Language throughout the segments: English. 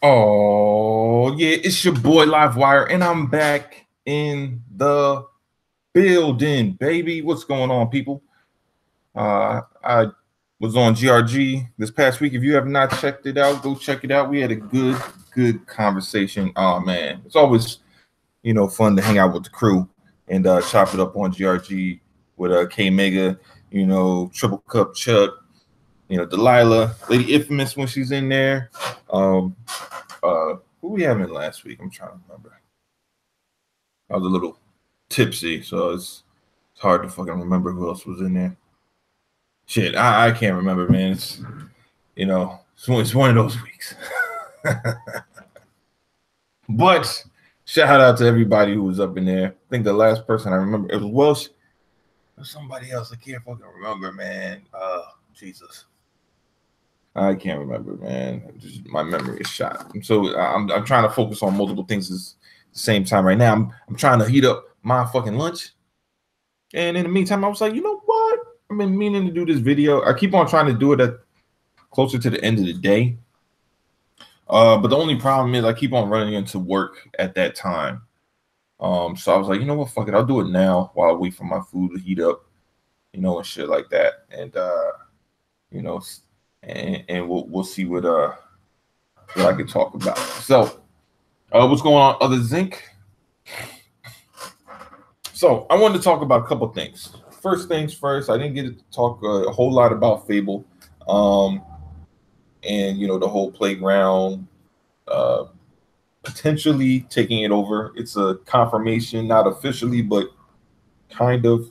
Oh, yeah, it's your boy Livewire, and I'm back in the building, baby. What's going on, people? I was on GRG this past week. If you have not checked it out, go check it out. We had a good conversation. Oh man, it's always fun to hang out with the crew and chop it up on GRG with K Mega, Triple Cup Chuck, Delilah, Lady Infamous when she's in there. Um, who we having last week? I'm trying to remember. I was a little tipsy, so it's hard to fucking remember who else was in there. Shit, I can't remember, man. It's one of those weeks. But shout out to everybody who was up in there. I think the last person I remember, it was Welsh. Somebody else I can't fucking remember, man. Jesus, I can't remember, man. My memory is shot. So I'm trying to focus on multiple things at the same time right now. I'm trying to heat up my fucking lunch, and in the meantime, I was like, you know what? I've been meaning to do this video. I keep on trying to do it at closer to the end of the day. But the only problem is I keep on running into work at that time. So I was like, you know what, fuck it, I'll do it now while I wait for my food to heat up, and shit like that. And and we'll see what I can talk about. So, what's going on, other Zinc? So I wanted to talk about a couple things. First things first, I didn't get to talk a whole lot about Fable, and the whole playground potentially taking it over. It's a confirmation, not officially, but kind of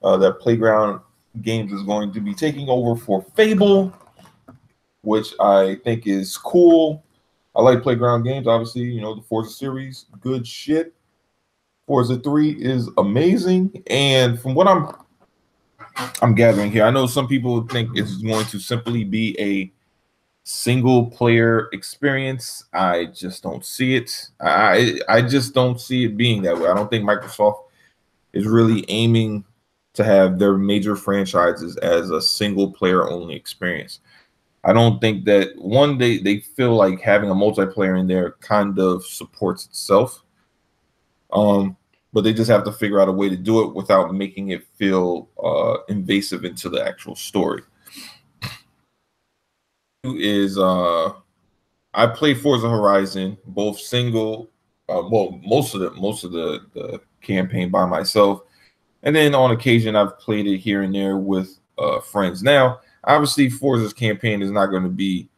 that Playground Games is going to be taking over for Fable, which I think is cool. I like Playground Games, obviously, the Forza series, good shit. Forza 3 is amazing, and from what I'm gathering here, I know some people think it's going to simply be a single player experience. I just don't see it. I just don't see it being that way. I don't think Microsoft is really aiming to have their major franchises as a single player only experience. I don't think that they feel like having a multiplayer in there kind of supports itself. But they just have to figure out a way to do it without making it feel invasive into the actual story. Is I play Forza Horizon both single, most of the campaign by myself, and then on occasion I've played it here and there with friends. Now, obviously, Forza's campaign is not going to be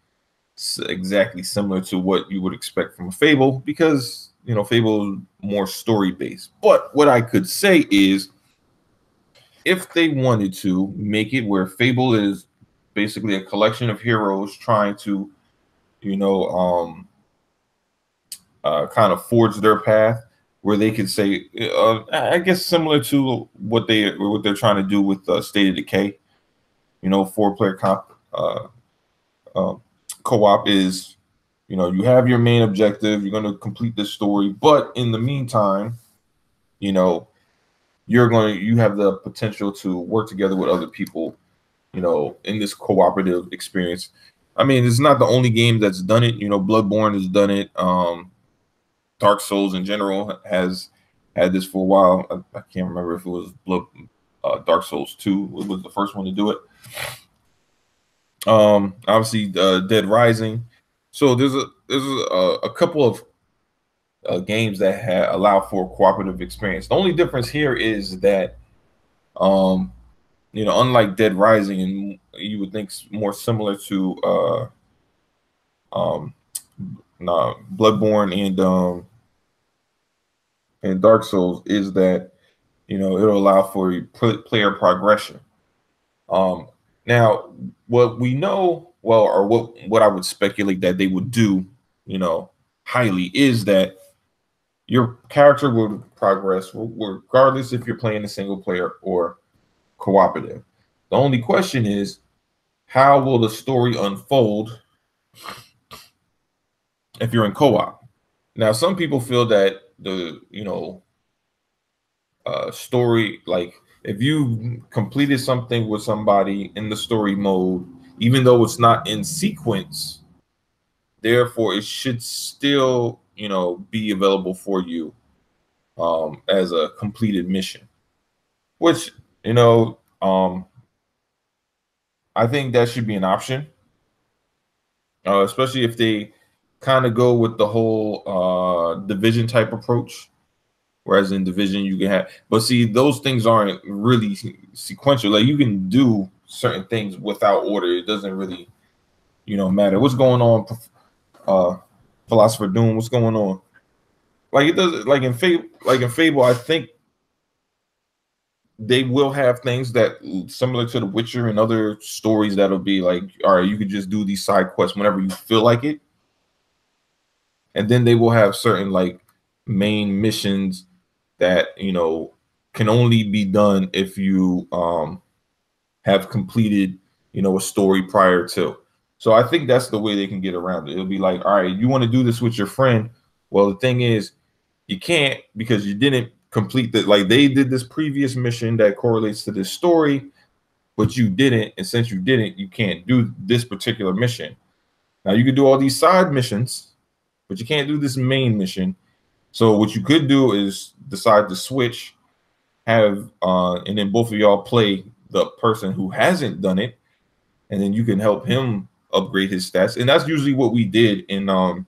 exactly similar to what you would expect from a Fable because Fable is more story based. But what I could say is, if they wanted to make it where Fable is basically a collection of heroes trying to kind of forge their path, where they could say, I guess similar to what they're trying to do with State of Decay, 4-player co-op is, you have your main objective, you're going to complete this story, but in the meantime, you have the potential to work together with other people, in this cooperative experience. I mean, it's not the only game that's done it. Bloodborne has done it. Dark Souls in general has had this for a while. I can't remember if it was Dark Souls 2 was the first one to do it. Obviously, Dead Rising. So there's a couple of games that allow for cooperative experience. The only difference here is that, unlike Dead Rising, and you would think more similar to Bloodborne and Dark Souls, is that it'll allow for player progression. Now, what we know, or what I would speculate that they would do, highly, is that your character will progress regardless if you're playing a single player or cooperative. The only question is, how will the story unfold if you're in co-op? Now, some people feel that the story, like if you completed something with somebody in the story mode, even though it's not in sequence, therefore it should still, you know, be available for you as a completed mission, which, you know, I think that should be an option, especially if they kind of go with the whole division type approach. Whereas in division you can have, but see, those things aren't really sequential. Like you can do certain things without order. It doesn't really, you know, matter. What's going on, Philosopher Doom? What's going on? Like it does, like in Fable, I think they will have things that similar to The Witcher and other stories that'll be like, all right, you could just do these side quests whenever you feel like it, and then they will have certain like main missions that, you know, can only be done if you have completed, you know, a story prior to. So I think that's the way they can get around it. It'll be like, all right, you want to do this with your friend. Well, the thing is, you can't because you didn't complete the, like they did this previous mission that correlates to this story, but you didn't. And since you didn't, you can't do this particular mission. Now you can do all these side missions, but you can't do this main mission. So what you could do is decide to switch, have and then both of y'all play the person who hasn't done it, and then you can help him upgrade his stats. And that's usually what we did in the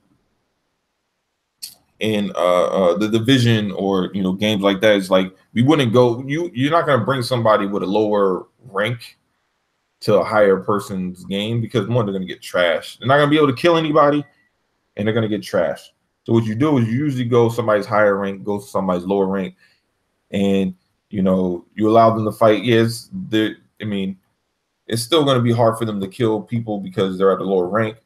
division, or, you know, games like that. Is like we wouldn't go, you're not going to bring somebody with a lower rank to a higher person's game, because one, they're going to get trashed. They're not going to be able to kill anybody, and they're going to get trashed. So what you do is you usually go somebody's higher rank, go to somebody's lower rank, and, you know, you allow them to fight. Yes, I mean, it's still going to be hard for them to kill people because they're at a lower rank,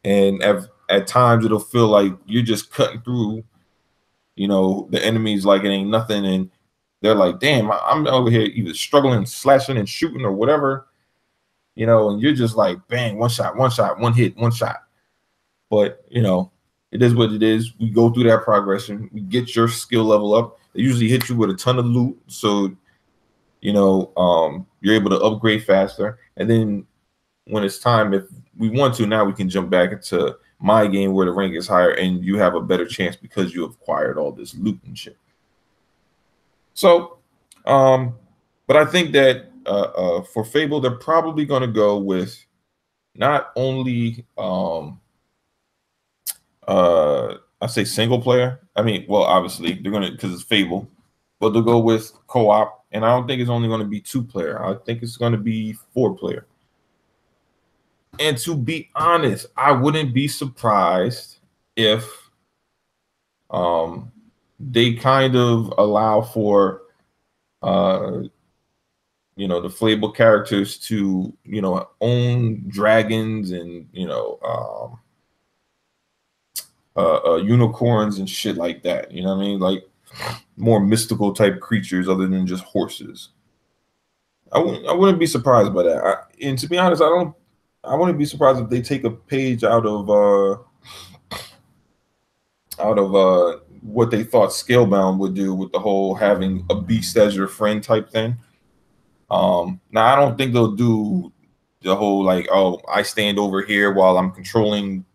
and at times it'll feel like you're just cutting through, you know, the enemies like it ain't nothing, and they're like, damn, I'm over here either struggling, slashing and shooting or whatever, you know, and you're just like, bang, one shot, one hit, one shot. But, you know, it is what it is. We go through that progression. We get your skill level up. They usually hit you with a ton of loot, so, you know, you're able to upgrade faster. And then when it's time, if we want to, now we can jump back into my game where the rank is higher, and you have a better chance because you have acquired all this loot and shit. So, but I think that for Fable, they're probably going to go with not only I say single player. I mean, well, obviously they're gonna, because it's Fable, but they'll go with co-op. And I don't think it's only going to be 2-player. I think it's going to be 4-player. And to be honest, I wouldn't be surprised if they kind of allow for you know, the Fable characters to, you know, own dragons and, you know, unicorns and shit like that. You know what I mean? Like more mystical type creatures other than just horses. I wouldn't be surprised by that. And to be honest, I wouldn't be surprised if they take a page out of what they thought Scalebound would do with the whole having a beast as your friend type thing. Now I don't think they'll do the whole like, oh, I stand over here while I'm controlling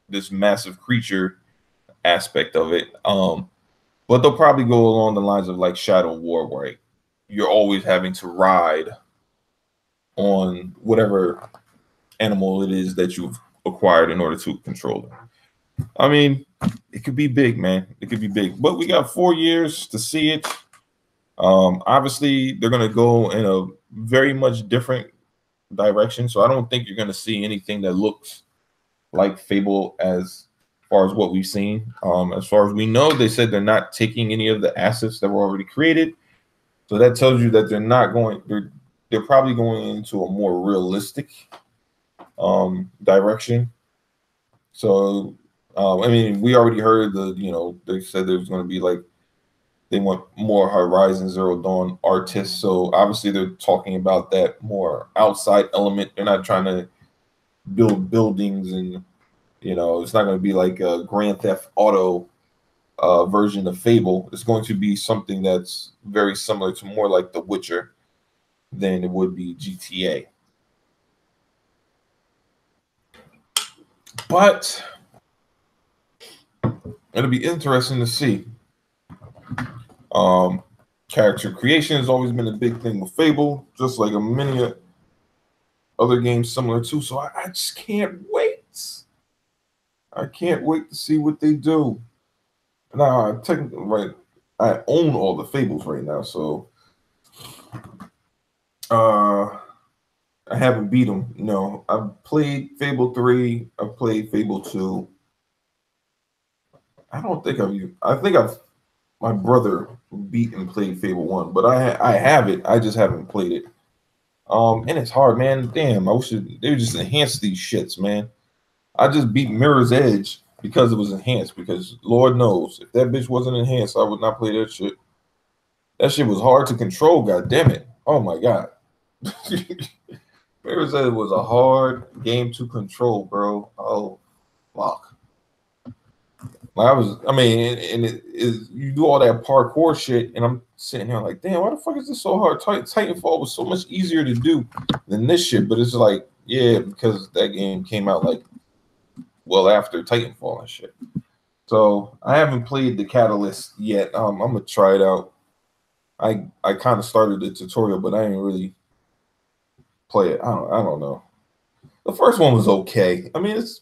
this massive creature aspect of it. But they'll probably go along the lines of like Shadow War, where you're always having to ride on whatever animal it is that you've acquired in order to control it. I mean, it could be big, man. It could be big. But we got 4 years to see it. Obviously, they're going to go in a very much different direction. So I don't think you're going to see anything that looks like Fable as far as what we've seen. As far as we know, they said they're not taking any of the assets that were already created. So that tells you that they're not going, they're probably going into a more realistic direction. So, I mean, we already heard you know, they said there's going to be like, they want more Horizon Zero Dawn artists. So obviously they're talking about that more outside element. They're not trying to build buildings, and, you know, it's not going to be like a Grand Theft Auto version of Fable. It's going to be something that's very similar to more like The Witcher than it would be GTA. But it'll be interesting to see. Character creation has always been a big thing with Fable, just like a many other games similar to. So I just can't wait. I can't wait to see what they do. Now, technically, right, I own all the Fables right now, so I haven't beat them. No, I've played Fable 3. I've played Fable 2. I don't think I've my brother beat and played Fable 1, but I have it. I just haven't played it. And it's hard, man. Damn, I wish they would just enhance these shits, man. I just beat Mirror's Edge because it was enhanced. Because Lord knows, if that bitch wasn't enhanced, I would not play that shit. That shit was hard to control. God damn it! Oh my god, Mirror's Edge was a hard game to control, bro. Oh fuck. I mean, and it is you do all that parkour shit, and I'm sitting here like, damn, why the fuck is this so hard? Titanfall was so much easier to do than this shit, but it's like, yeah, because that game came out like well after Titanfall and shit. So I haven't played the Catalyst yet. I'm gonna try it out. I kind of started the tutorial, but I didn't really play it. I don't know. The first one was okay. I mean, it's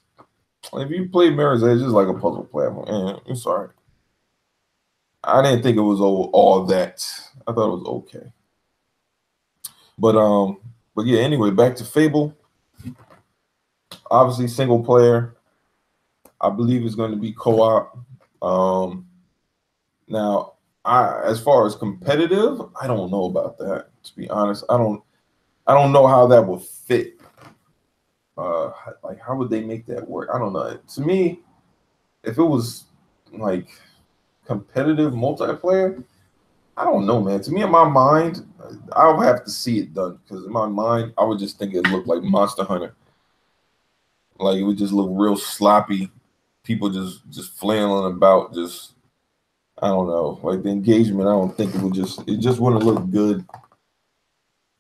if you play Mirror's Edge, it's like a puzzle platform. I'm sorry. I didn't think it was all that. I thought it was okay. But yeah. Anyway, back to Fable. Obviously, single player. I believe it's going to be co-op. Now, as far as competitive, I don't know about that. To be honest, I don't know how that would fit. Like how would they make that work? I don't know. To me, if it was like competitive multiplayer, I don't know, man. To me, in my mind, I would have to see it done because in my mind, I would just think it looked like Monster Hunter. Like it would just look real sloppy. People just flailing about, just I don't know. Like the engagement, I don't think it just wouldn't look good.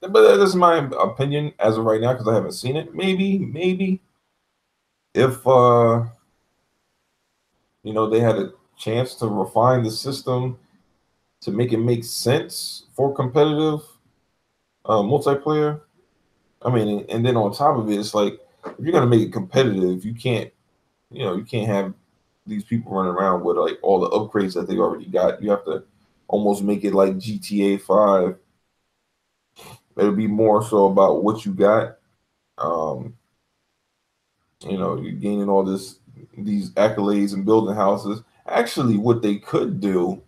But that's my opinion as of right now because I haven't seen it. Maybe if they had a chance to refine the system to make it make sense for competitive multiplayer. I mean, and then on top of it, it's like if you're gonna make it competitive, you can't have these people running around with like all the upgrades that they already got. You have to almost make it like GTA 5. It'll be more so about what you got. Um, you're gaining all these accolades and building houses. Actually, what they could do,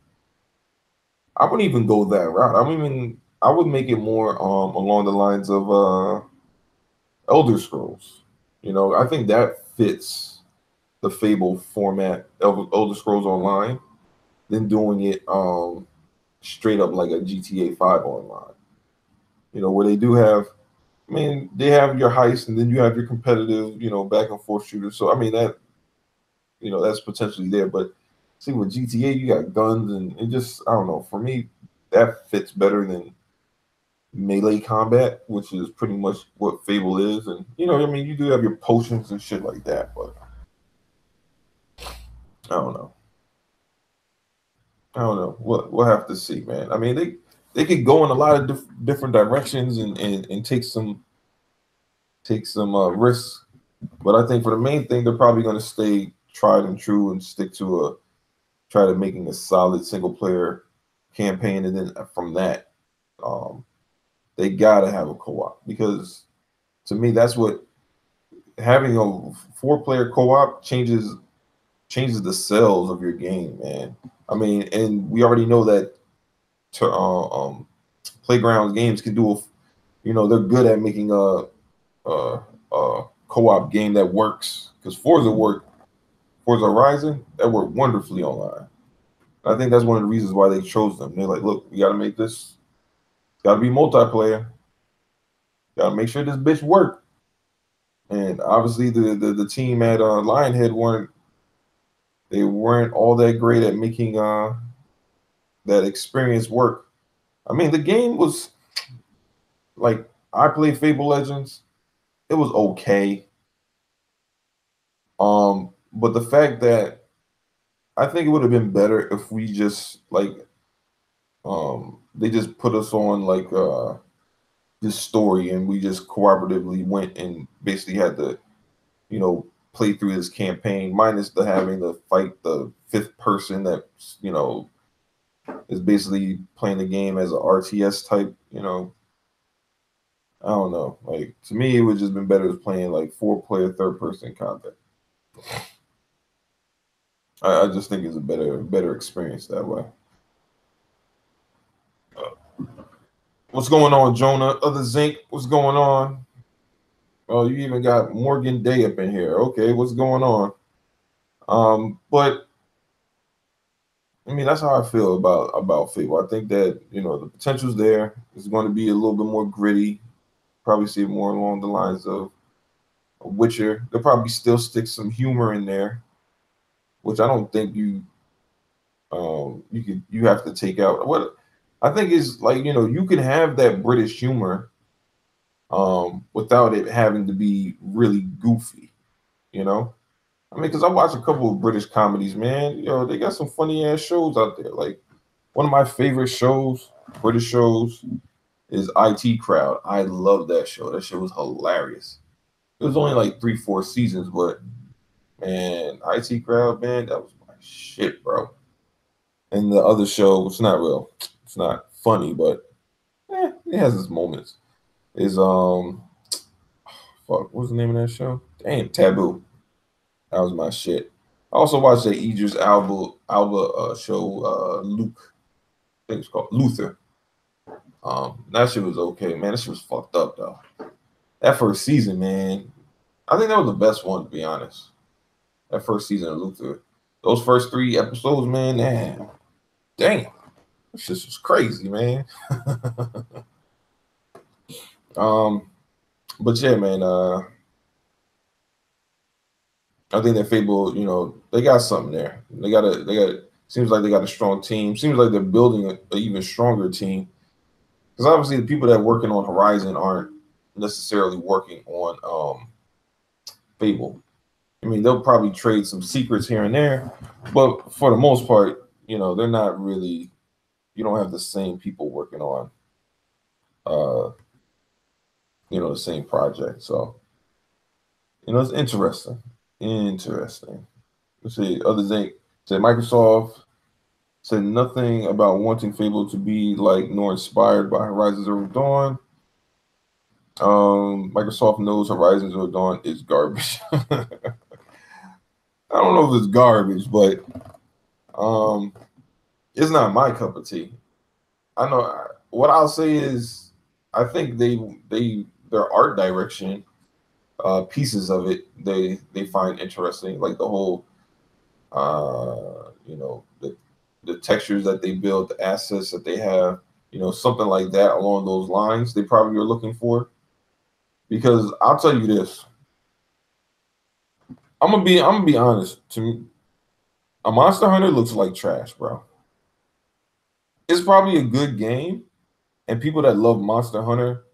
I wouldn't even go that route. I would make it more along the lines of Elder Scrolls. I think that fits the Fable format of Elder Scrolls Online than doing it straight up like a GTA 5 online. Where they do have, I mean, they have your heist and then you have your competitive, back and forth shooter. So I mean that's potentially there. But see with GTA, you got guns and it just I don't know. For me, that fits better than melee combat, which is pretty much what Fable is. And I mean, you do have your potions and shit like that, but I don't know. I don't know. We'll have to see, man. I mean, they could go in a lot of different directions and take some risks, but I think for the main thing, they're probably going to stay tried and true and stick to try to making a solid single player campaign, and then from that, they gotta have a co-op because to me that's what having a 4-player co-op changes the cells of your game, man. I mean, and we already know that Playground games can do they're good at making a co-op game that works because Forza Horizon that worked wonderfully online. I think that's one of the reasons why they chose them. They're like, look, we got to make this. It's got to be multiplayer. Got to make sure this bitch work. And obviously, the team at Lionhead weren't all that great at making that experience work. I mean, the game was like I played Fable Legends. It was okay. But the fact that I think it would have been better if we just like they just put us on like this story and we just cooperatively went and basically had to, you know, play through this campaign, minus the having to fight the fifth person that, you know, is basically playing the game as an RTS type, you know. I don't know. Like to me, it would just been better as playing like 4-player third person combat. I just think it's a better experience that way. What's going on, Jonah? Other Zinc, what's going on? Oh, you even got Morgan Day up in here. Okay, what's going on? But I mean, that's how I feel about Fable. I think that, you know, the potential's there. It's going to be a little bit more gritty. Probably see it more along the lines of Witcher. They'll probably still stick some humor in there, which I don't think you have to take out. What I think is like, you know, you can have that British humor without it having to be really goofy, you know. I mean, because I watch a couple of British comedies, man. You know, they got some funny ass shows out there. Like one of my favorite shows, British shows, is IT Crowd. I love that show. That show was hilarious. It was only like 3-4 seasons, but man, IT Crowd, man, that was my shit, bro. And the other show, it's not real. It's not funny, but it has its moments. Is fuck, what's the name of that show? Damn, Taboo. That was my shit. I also watched the Idris Alba show, Luke. I think it's called Luther. That shit was okay, man. That shit was fucked up though. That first season, man. I think that was the best one, to be honest. That first season of Luther. Those first 3 episodes, man, damn. That shit was crazy, man. But yeah, man, I think that Fable, you know, they got something there. Seems like they got a strong team. Seems like they're building an even stronger team. Because obviously the people that are working on Horizon aren't necessarily working on Fable. I mean, they'll probably trade some secrets here and there, but for the most part, you know, they're not really. You don't have the same people working on, uh, you know, the same project. So, you know, it's interesting. Interesting. Let's see. Other thing, say Microsoft said nothing about wanting Fable to be like nor inspired by Horizon Zero Dawn. Microsoft knows Horizon Zero Dawn is garbage. I don't know if it's garbage, but it's not my cup of tea. I know what I'll say is I think their art direction, pieces of it they find interesting, like the whole you know, the textures that they build, the assets that they have, you know, something like that along those lines they probably are looking for. Because I'll tell you this, I'm gonna be honest. To me, a Monster Hunter looks like trash, bro. It's probably a good game, and people that love Monster Hunter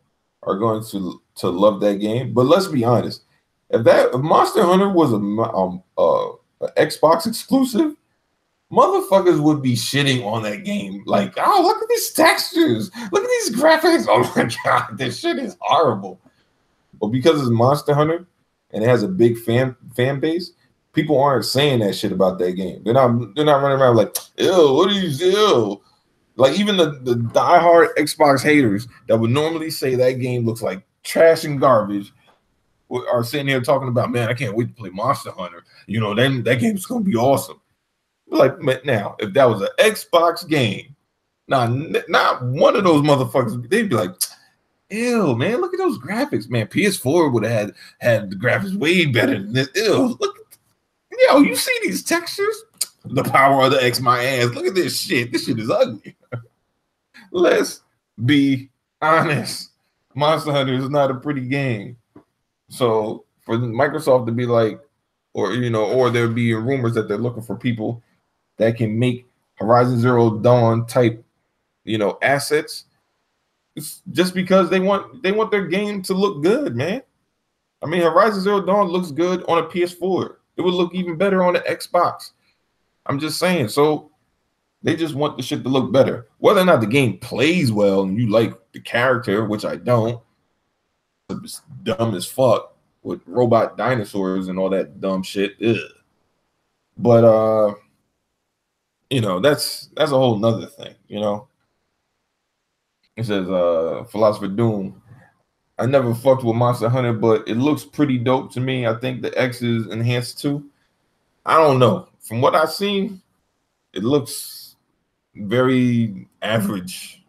are going to love that game. But let's be honest, if Monster Hunter was a Xbox exclusive, motherfuckers would be shitting on that game. Like, oh, look at these textures, look at these graphics. Oh my god, this shit is horrible. But because it's Monster Hunter and it has a big fan base, people aren't saying that shit about that game. They're not running around like, ew, what are you ew? Like even the diehard Xbox haters that would normally say that game looks like trash and garbage are sitting here talking about, man, I can't wait to play Monster Hunter. You know, then that game's gonna be awesome. Like now, if that was an Xbox game, not one of those motherfuckers, they'd be like, ew, man, look at those graphics, man. PS4 would have had the graphics way better than this. Ew, look, yo, you see these textures? The power of the X, my ass. Look at this shit. This shit is ugly. Let's be honest. Monster Hunter is not a pretty game. So for Microsoft to be like, or you know, or there be rumors that they're looking for people that can make Horizon Zero Dawn type, you know, assets. It's just because they want their game to look good, man. I mean, Horizon Zero Dawn looks good on a PS4. It would look even better on an Xbox. I'm just saying. So they just want the shit to look better. Whether or not the game plays well and you like the character, which I don't, it's dumb as fuck with robot dinosaurs and all that dumb shit. Ugh. But you know, that's a whole nother thing, you know. It says Philosopher Doom. I never fucked with Monster Hunter, but it looks pretty dope to me. I think the X is enhanced too. I don't know. From what I've seen, it looks very average.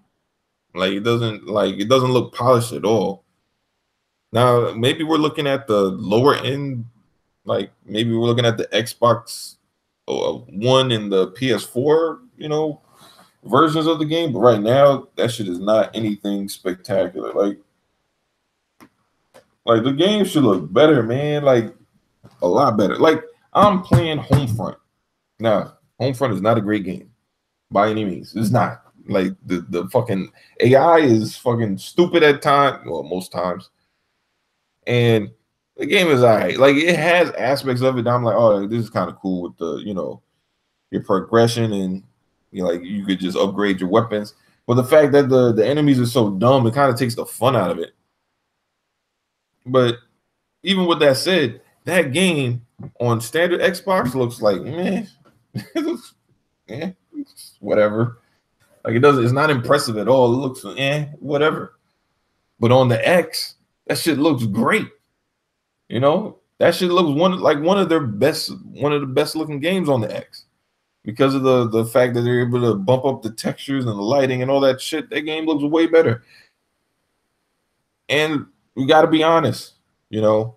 Like it doesn't look polished at all. Now maybe we're looking at the lower end, like maybe we're looking at the Xbox One and the PS4, you know, versions of the game. But right now, that shit is not anything spectacular. Like the game should look better, man. Like a lot better. Like I'm playing Homefront. Now, Homefront is not a great game by any means. It's not. Like the fucking AI is fucking stupid at times, well, most times. And the game is alright. Like it has aspects of it that I'm like, oh, this is kind of cool with the, you know, your progression and you know, like you could just upgrade your weapons. But the fact that the enemies are so dumb, it kind of takes the fun out of it. But even with that said, that game on standard Xbox looks like man, it looks whatever. Like it's not impressive at all. It looks whatever. But on the X, that shit looks great. You know, that shit looks one of the best looking games on the X. Because of the fact that they're able to bump up the textures and the lighting and all that shit, that game looks way better. And we got to be honest, you know,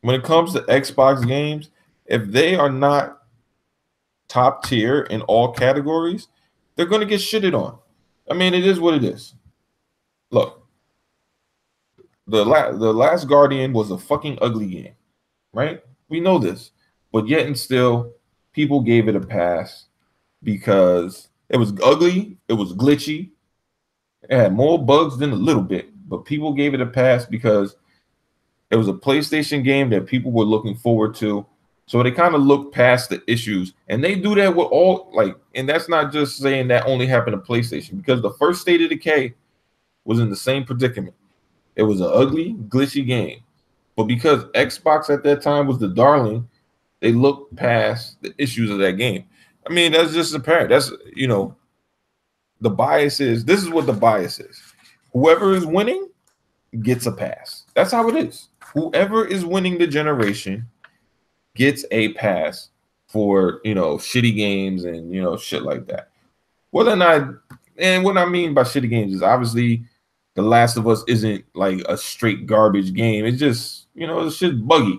when it comes to Xbox games, if they are not top tier in all categories, they're going to get shitted on. I mean, it is what it is. Look, the Last Guardian was a fucking ugly game, right? We know this, but yet and still, people gave it a pass because it was ugly, it was glitchy, it had more bugs than a little bit, but people gave it a pass because it was a PlayStation game that people were looking forward to. So they kind of looked past the issues, and they do that with all and that's not just saying that only happened to PlayStation because the first State of Decay was in the same predicament. It was an ugly, glitchy game, but because Xbox at that time was the darling, they looked past the issues of that game. I mean, that's just apparent. That's the bias is. This is what the bias is. Whoever is winning gets a pass. That's how it is. Whoever is winning the generation gets a pass for shitty games and shit like that. Whether or not, and what I mean by shitty games is obviously The Last of Us isn't like a straight garbage game. It's just it's shit buggy.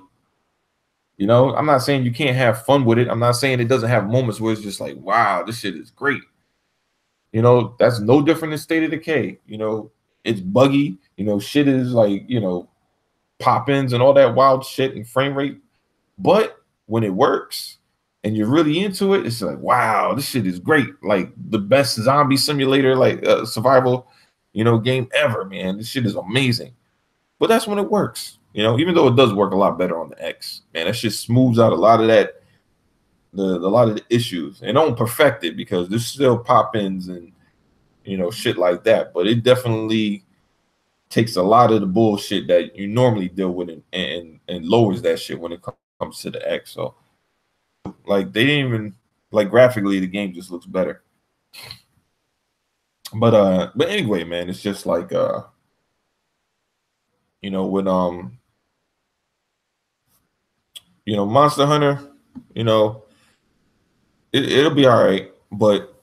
I'm not saying you can't have fun with it. I'm not saying it doesn't have moments where it's just like, wow, this shit is great. That's no different than State of Decay. It's buggy. Shit is like pop-ins and all that wild shit and frame rate. But when it works and you're really into it, it's like, wow, this shit is great. Like the best zombie simulator, survival, game ever, man. This shit is amazing. But that's when it works. Even though it does work a lot better on the X, man, that shit smooths out a lot of that, a lot of the issues. And don't perfect it because there's still pop-ins and shit like that. But it definitely takes a lot of the bullshit that you normally deal with and lowers that shit when it comes to the X. So like they didn't even graphically the game just looks better. But anyway, man, it's just like when Monster Hunter, it'll be all right, but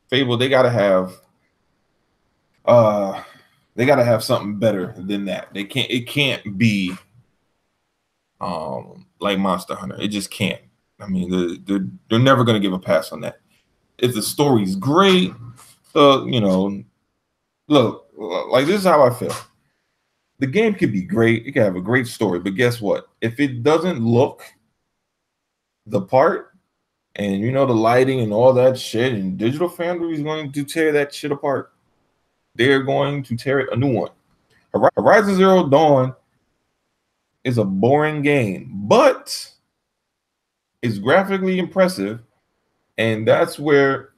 Fable, they gotta have something better than that. It can't be like Monster Hunter. It just can't. I mean, they're never gonna give a pass on that. If the story's great, look, like this is how I feel. The game could be great. It could have a great story, but guess what? If it doesn't look the part, and the lighting and all that shit, and Digital Foundry is going to tear that shit apart. They're going to tear it a new one. Horizon Zero Dawn is a boring game, but It's graphically impressive, and that's where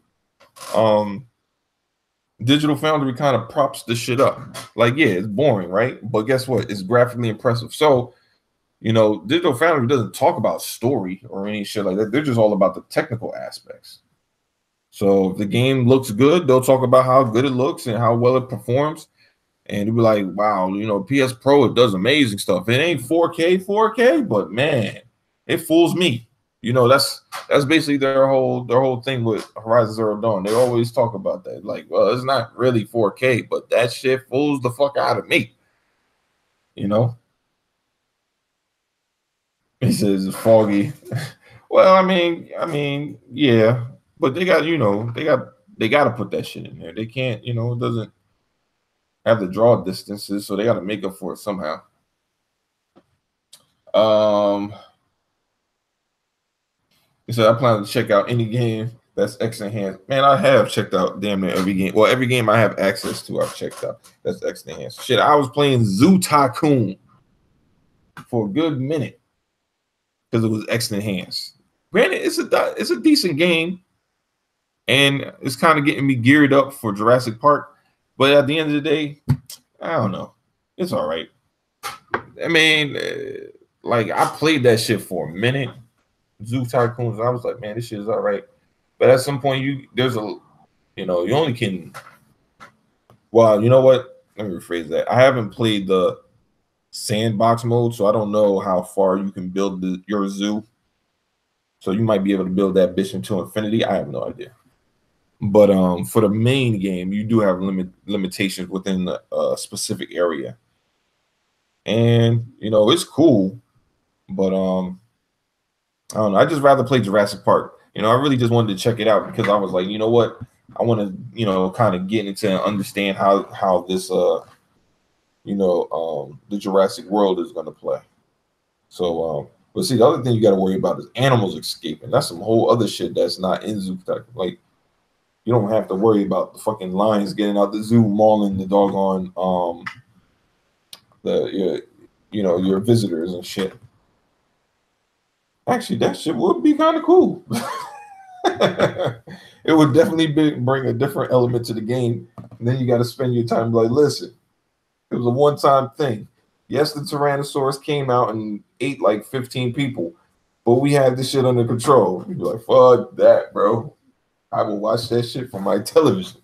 Digital Foundry kind of props the shit up. Like, yeah, it's boring, right? But guess what? It's graphically impressive. So, you know, Digital Foundry doesn't talk about story or any shit like that. They're just all about the technical aspects. So if the game looks good, they'll talk about how good it looks and how well it performs. And you'll be like, wow, you know, PS Pro, it does amazing stuff. It ain't 4K, but man, it fools me. You know, that's basically their whole thing with Horizon Zero Dawn. They always talk about that. Like, well, it's not really 4K, but that shit fools the fuck out of me. You know? He says it's foggy. Well, I mean, yeah. But they got, you know, they got to put that shit in there. They can't, you know, it doesn't have the draw distances, so they got to make up for it somehow. He said, I plan to check out any game that's X enhanced. Man, I have checked out damn near every game. Well, every game I have access to, I've checked out. That's X enhanced. Shit, I was playing Zoo Tycoon for a good minute because it was X enhanced. Granted, it's a decent game, and it's kind of getting me geared up for Jurassic Park. But at the end of the day, I don't know. It's all right. I mean, like I played that shit for a minute. Zoo Tycoons, I was like, man, this shit is all right. But at some point, you only can. Well, you know what? Let me rephrase that. I haven't played the sandbox mode, so I don't know how far you can build your zoo. So you might be able to build that bitch into infinity. I have no idea. But for the main game, you do have limitations within a specific area, and you know it's cool. But I don't know. I just rather play Jurassic Park. You know, I really just wanted to check it out because I was like, you know what? I want to, you know, kind of get into and understand how this, the Jurassic World is going to play. So, but see, the other thing you got to worry about is animals escaping. That's some whole other shit that's not in Zoo. Like, you don't have to worry about the fucking lions getting out the zoo, mauling the doggone, your visitors and shit. Actually, that shit would be kind of cool. It would definitely bring a different element to the game. And then you got to spend your time like, listen, it was a one-time thing. Yes, the Tyrannosaurus came out and ate like 15 people, but we had this shit under control. You'd be like, fuck that, bro. I will watch that shit from my television.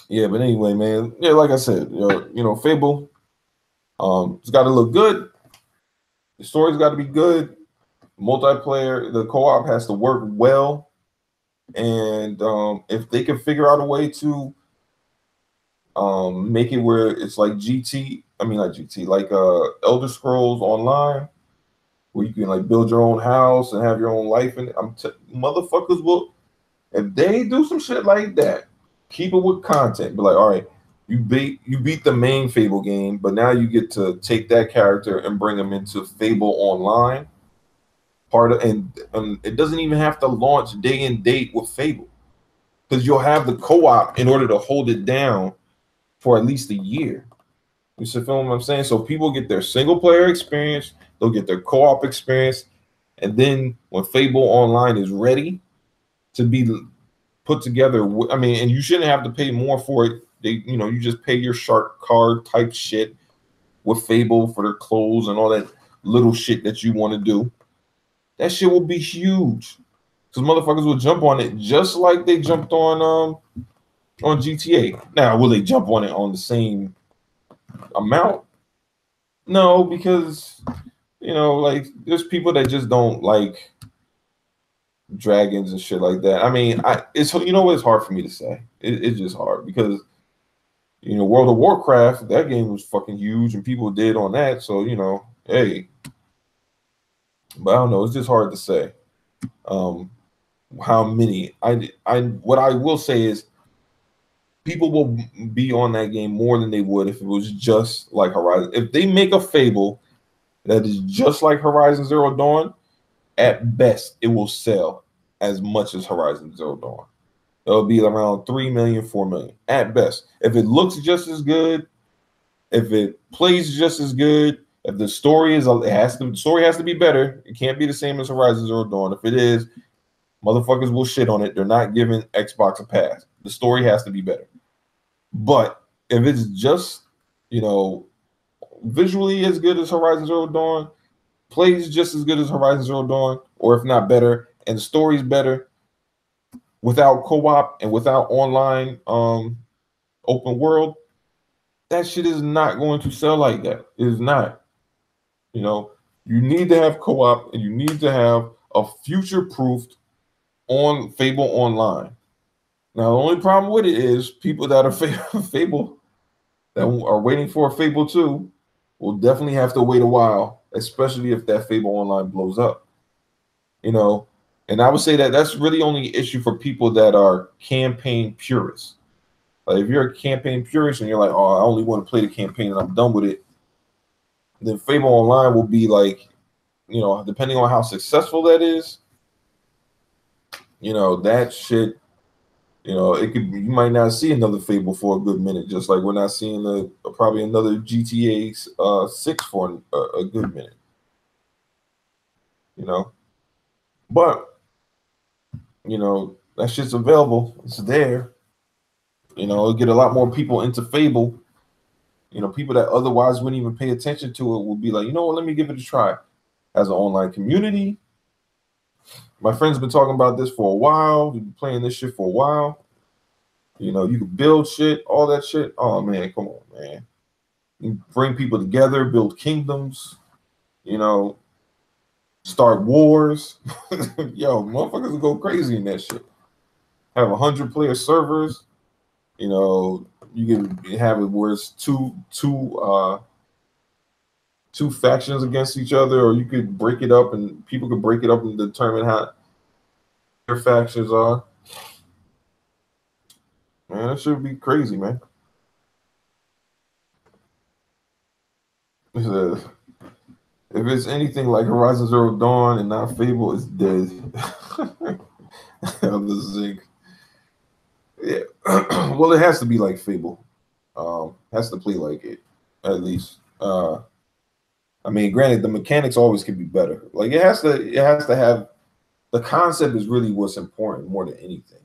Yeah, but anyway, man. Yeah, like I said, Fable. It's got to look good. The story's got to be good. Multiplayer, the co-op has to work well, and if they can figure out a way to make it where it's like like Elder Scrolls Online, where you can like build your own house and have your own life, and motherfuckers will, if they do some shit like that, keep it with content. Be like, all right, you beat the main Fable game, but now you get to take that character and bring them into Fable Online. And it doesn't even have to launch day and date with Fable, because you'll have the co-op in order to hold it down for at least a year. You see, feel what I'm saying? So people get their single player experience, they'll get their co-op experience, and then when Fable Online is ready to be put together, and you shouldn't have to pay more for it. You just pay your shark card type shit with Fable for their clothes and all that little shit that you want to do. That shit will be huge, because motherfuckers will jump on it just like they jumped on GTA. Now, will they jump on it on the same amount? No, because like there's people that just don't like dragons and shit like that. I mean, it's hard for me to say. It's just hard because World of Warcraft, that game was fucking huge and people did on that. So hey. But I don't know. It's just hard to say how many. What I will say is people will be on that game more than they would if it was just like Horizon. If they make a Fable that is just like Horizon Zero Dawn, at best it will sell as much as Horizon Zero Dawn. It'll be around 3 million, 4 million at best. If it looks just as good, if it plays just as good, If the story is, the story has to be better. It can't be the same as Horizon Zero Dawn. If it is, motherfuckers will shit on it. They're not giving Xbox a pass. The story has to be better. But if it's just, you know, visually as good as Horizon Zero Dawn, plays just as good as Horizon Zero Dawn, or if not better, and the story's better without co-op and without online open world, that shit is not going to sell like that. It is not. You know, you need to have co-op and you need to have a future-proofed on Fable Online. Now, the only problem with it is people that are Fable that are waiting for a Fable 2 will definitely have to wait a while, especially if that Fable Online blows up. You know, and I would say that that's really only an issue for people that are campaign purists. Like if you're a campaign purist and you're like, oh, I only want to play the campaign and I'm done with it, then Fable Online will be like, you know, depending on how successful that is, you know, that shit, you know, it could, you might not see another Fable for a good minute, just like we're not seeing probably another GTA 6 for a good minute, you know. But, you know, that shit's available. It's there. You know, it'll get a lot more people into Fable. You know, people that otherwise wouldn't even pay attention to it will be like, you know what, let me give it a try. As an online community, my friends have been talking about this for a while. We've been playing this shit for a while. You know, you can build shit, all that shit. Oh, man, come on, man. You bring people together, build kingdoms, you know, start wars. Yo, motherfuckers will go crazy in that shit. Have 100-player servers. You know, you can have it where it's two factions against each other, or you could break it up and people could break it up and determine how their factions are. Man, that should be crazy, man. If it's anything like Horizon Zero Dawn and not Fable, it's dead. On the Zig. Yeah. Well, it has to be like Fable. Has to play like it, at least. I mean, granted, the mechanics always can be better. Like it has to have, the concept is really what's important more than anything.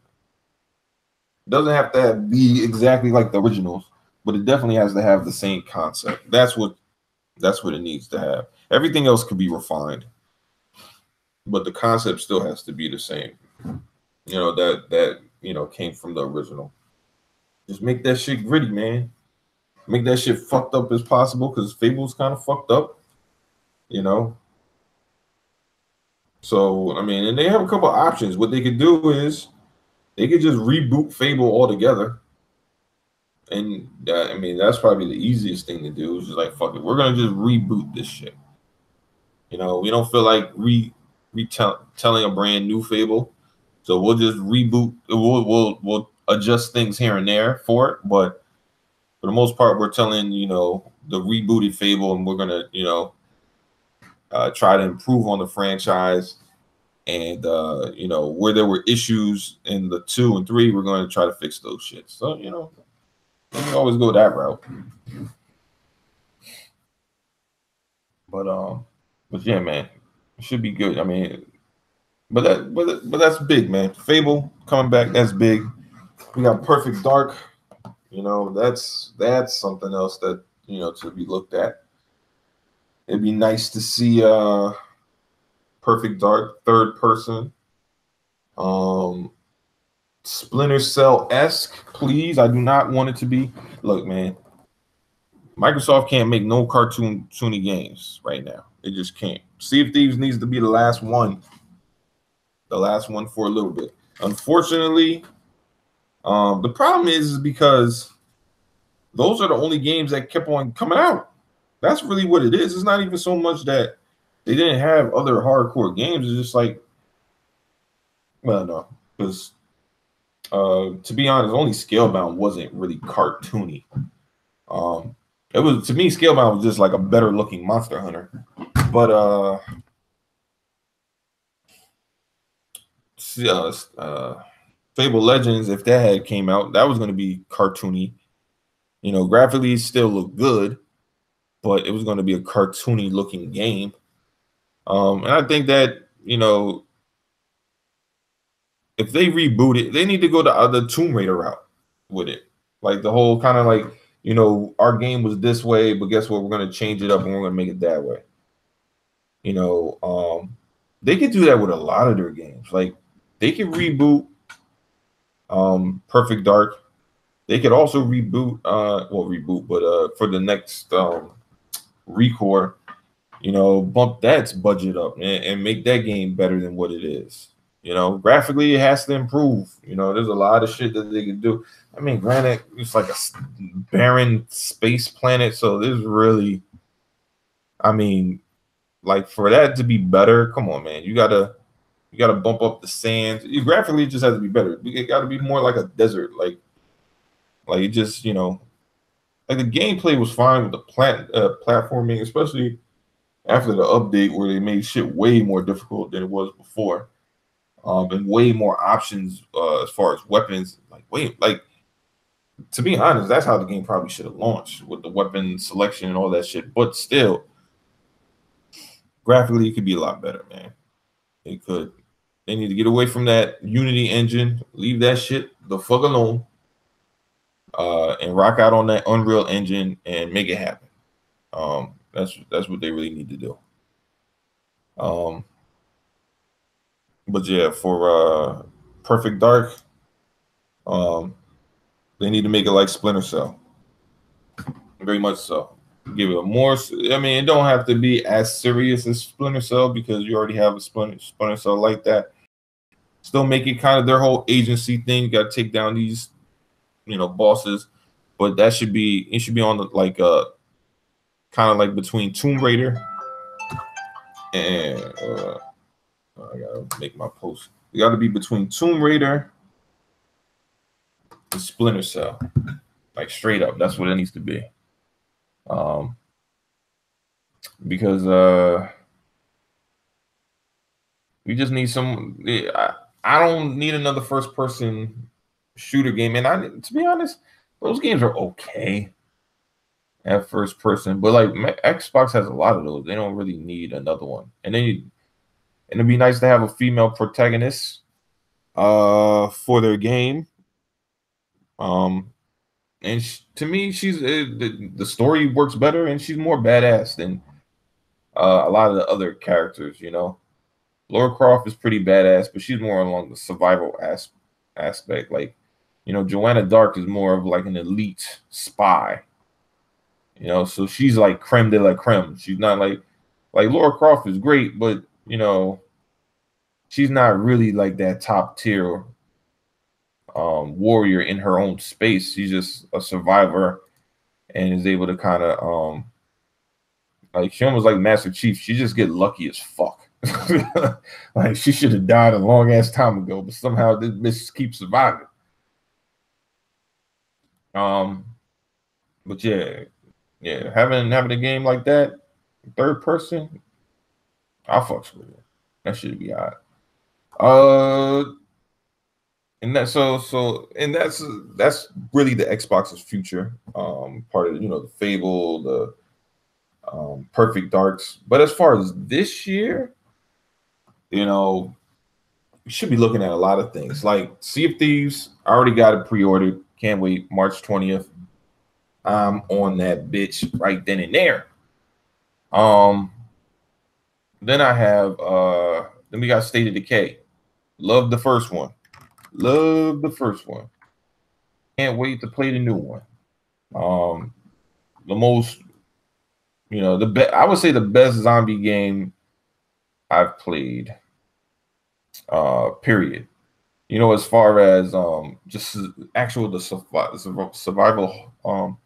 It doesn't have to be exactly like the originals, but it definitely has to have the same concept. That's what it needs to have. Everything else could be refined, but the concept still has to be the same. You know, that you know came from the original. Just make that shit gritty, man. Make that shit fucked up as possible, because Fable's kind of fucked up, you know. So I mean, and they have a couple options. What they could do is they could just reboot Fable altogether. And I mean, that's probably the easiest thing to do. Is just like, fuck it, we're gonna just reboot this shit. You know, we don't feel like telling a brand new Fable, so we'll just reboot. We'll adjust things here and there for it, but for the most part, we're telling, you know, the rebooted Fable, and we're gonna, you know, try to improve on the franchise. And you know, where there were issues in the 2 and 3, we're going to try to fix those shit. So, you know, we always go that route. But yeah, man, it should be good. I mean, but that's big, man. Fable coming back, that's big. We got Perfect Dark. You know, that's something else that, you know, to be looked at. It'd be nice to see Perfect Dark third person. Splinter Cell-esque, please. I do not want it to be. Look, man, Microsoft can't make no cartoony games right now. They just can't. Sea of Thieves needs to be the last one. The last one for a little bit. Unfortunately, the problem is because those are the only games that kept on coming out. That's really what it is. It's not even so much that they didn't have other hardcore games. It's just like, well, no, because to be honest, only Scalebound wasn't really cartoony. It was, to me, Scalebound was just like a better looking Monster Hunter. But Fable Legends, if that had came out, that was going to be cartoony. You know, graphically still look good, but it was going to be a cartoony looking game. And I think that, you know, if they reboot it, they need to go the Tomb Raider route with it. Like the whole kind of like, you know, our game was this way, but guess what? We're going to change it up and we're going to make it that way. You know, they could do that with a lot of their games. Like they could reboot Perfect Dark. They could also reboot, but for the next Recore, you know, bump that budget up and make that game better than what it is. You know, graphically, it has to improve. You know, there's a lot of shit that they can do. I mean, granted, it's like a barren space planet, so there's really, I mean, like for that to be better, come on, man, you gotta bump up the sand. Graphically, it just has to be better. It got to be more like a desert, like it just, you know, like the gameplay was fine with the platforming, especially after the update where they made shit way more difficult than it was before. And way more options as far as weapons. Like to be honest, that's how the game probably should have launched with the weapon selection and all that shit. But still, graphically, it could be a lot better, man. It could. They need to get away from that Unity engine, leave that shit the fuck alone, and rock out on that Unreal engine and make it happen. That's what they really need to do. But yeah, for Perfect Dark, they need to make it like Splinter Cell. Very much so. Give it a more. I mean, it don't have to be as serious as Splinter Cell because you already have a Splinter Cell like that. Still make it kind of their whole agency thing. You got to take down these, you know, bosses, but it should be on the like kind of like between Tomb Raider and I gotta make my post. You got to be between Tomb Raider and Splinter Cell, like straight up. That's what it needs to be. Because we just need some. I don't need another first-person shooter game, and to be honest, those games are okay at first person, but like Xbox has a lot of those. They don't really need another one, and it'd be nice to have a female protagonist for their game. And to me, she's the story works better, and she's more badass than a lot of the other characters. You know, Lara Croft is pretty badass, but she's more along the survival aspect. Like, you know, Joanna Dark is more of like an elite spy. You know, so she's like creme de la creme. She's not like Lara Croft is great, but you know, she's not really like that top tier warrior in her own space. She's just a survivor and is able to kind of like she almost like Master Chief. She just get lucky as fuck. Like she should have died a long ass time ago, but somehow this bitch keeps surviving. But yeah, having a game like that, third person, I'll fucks with it. That should be all right. And that's that's really the Xbox's future. Part of, you know, the Fable, the Perfect Darks. But as far as this year, you know, we should be looking at a lot of things. Like Sea of Thieves, I already got it pre-ordered. Can't wait. March 20th. I'm on that bitch right then and there. Then I have then we got State of Decay. Love the first one. Can't wait to play the new one. The most, you know, I would say the best zombie game I've played. Period. You know, as far as just the survival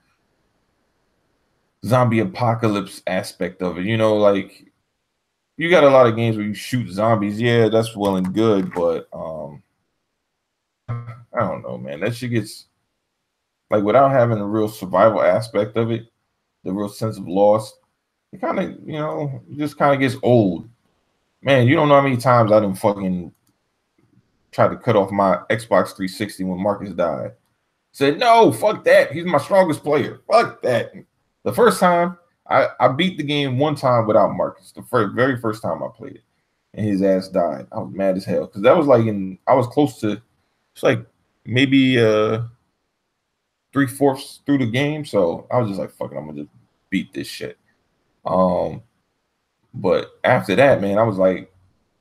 zombie apocalypse aspect of it. You know, like you got a lot of games where you shoot zombies. Yeah, that's well and good, but I don't know, man. That shit gets like without having the real survival aspect of it, the real sense of loss. It kind of, you know, it just kind of gets old. Man, you don't know how many times I didn't fucking tried to cut off my Xbox 360 when Marcus died. Said, no, fuck that. He's my strongest player. Fuck that. The first time I beat the game one time without Marcus, the very first time I played it, and his ass died. I was mad as hell because that was like I was close to, it's like maybe 3/4 through the game, so I was just like, fuck it, I'm gonna just beat this shit. But after that, man, I was like,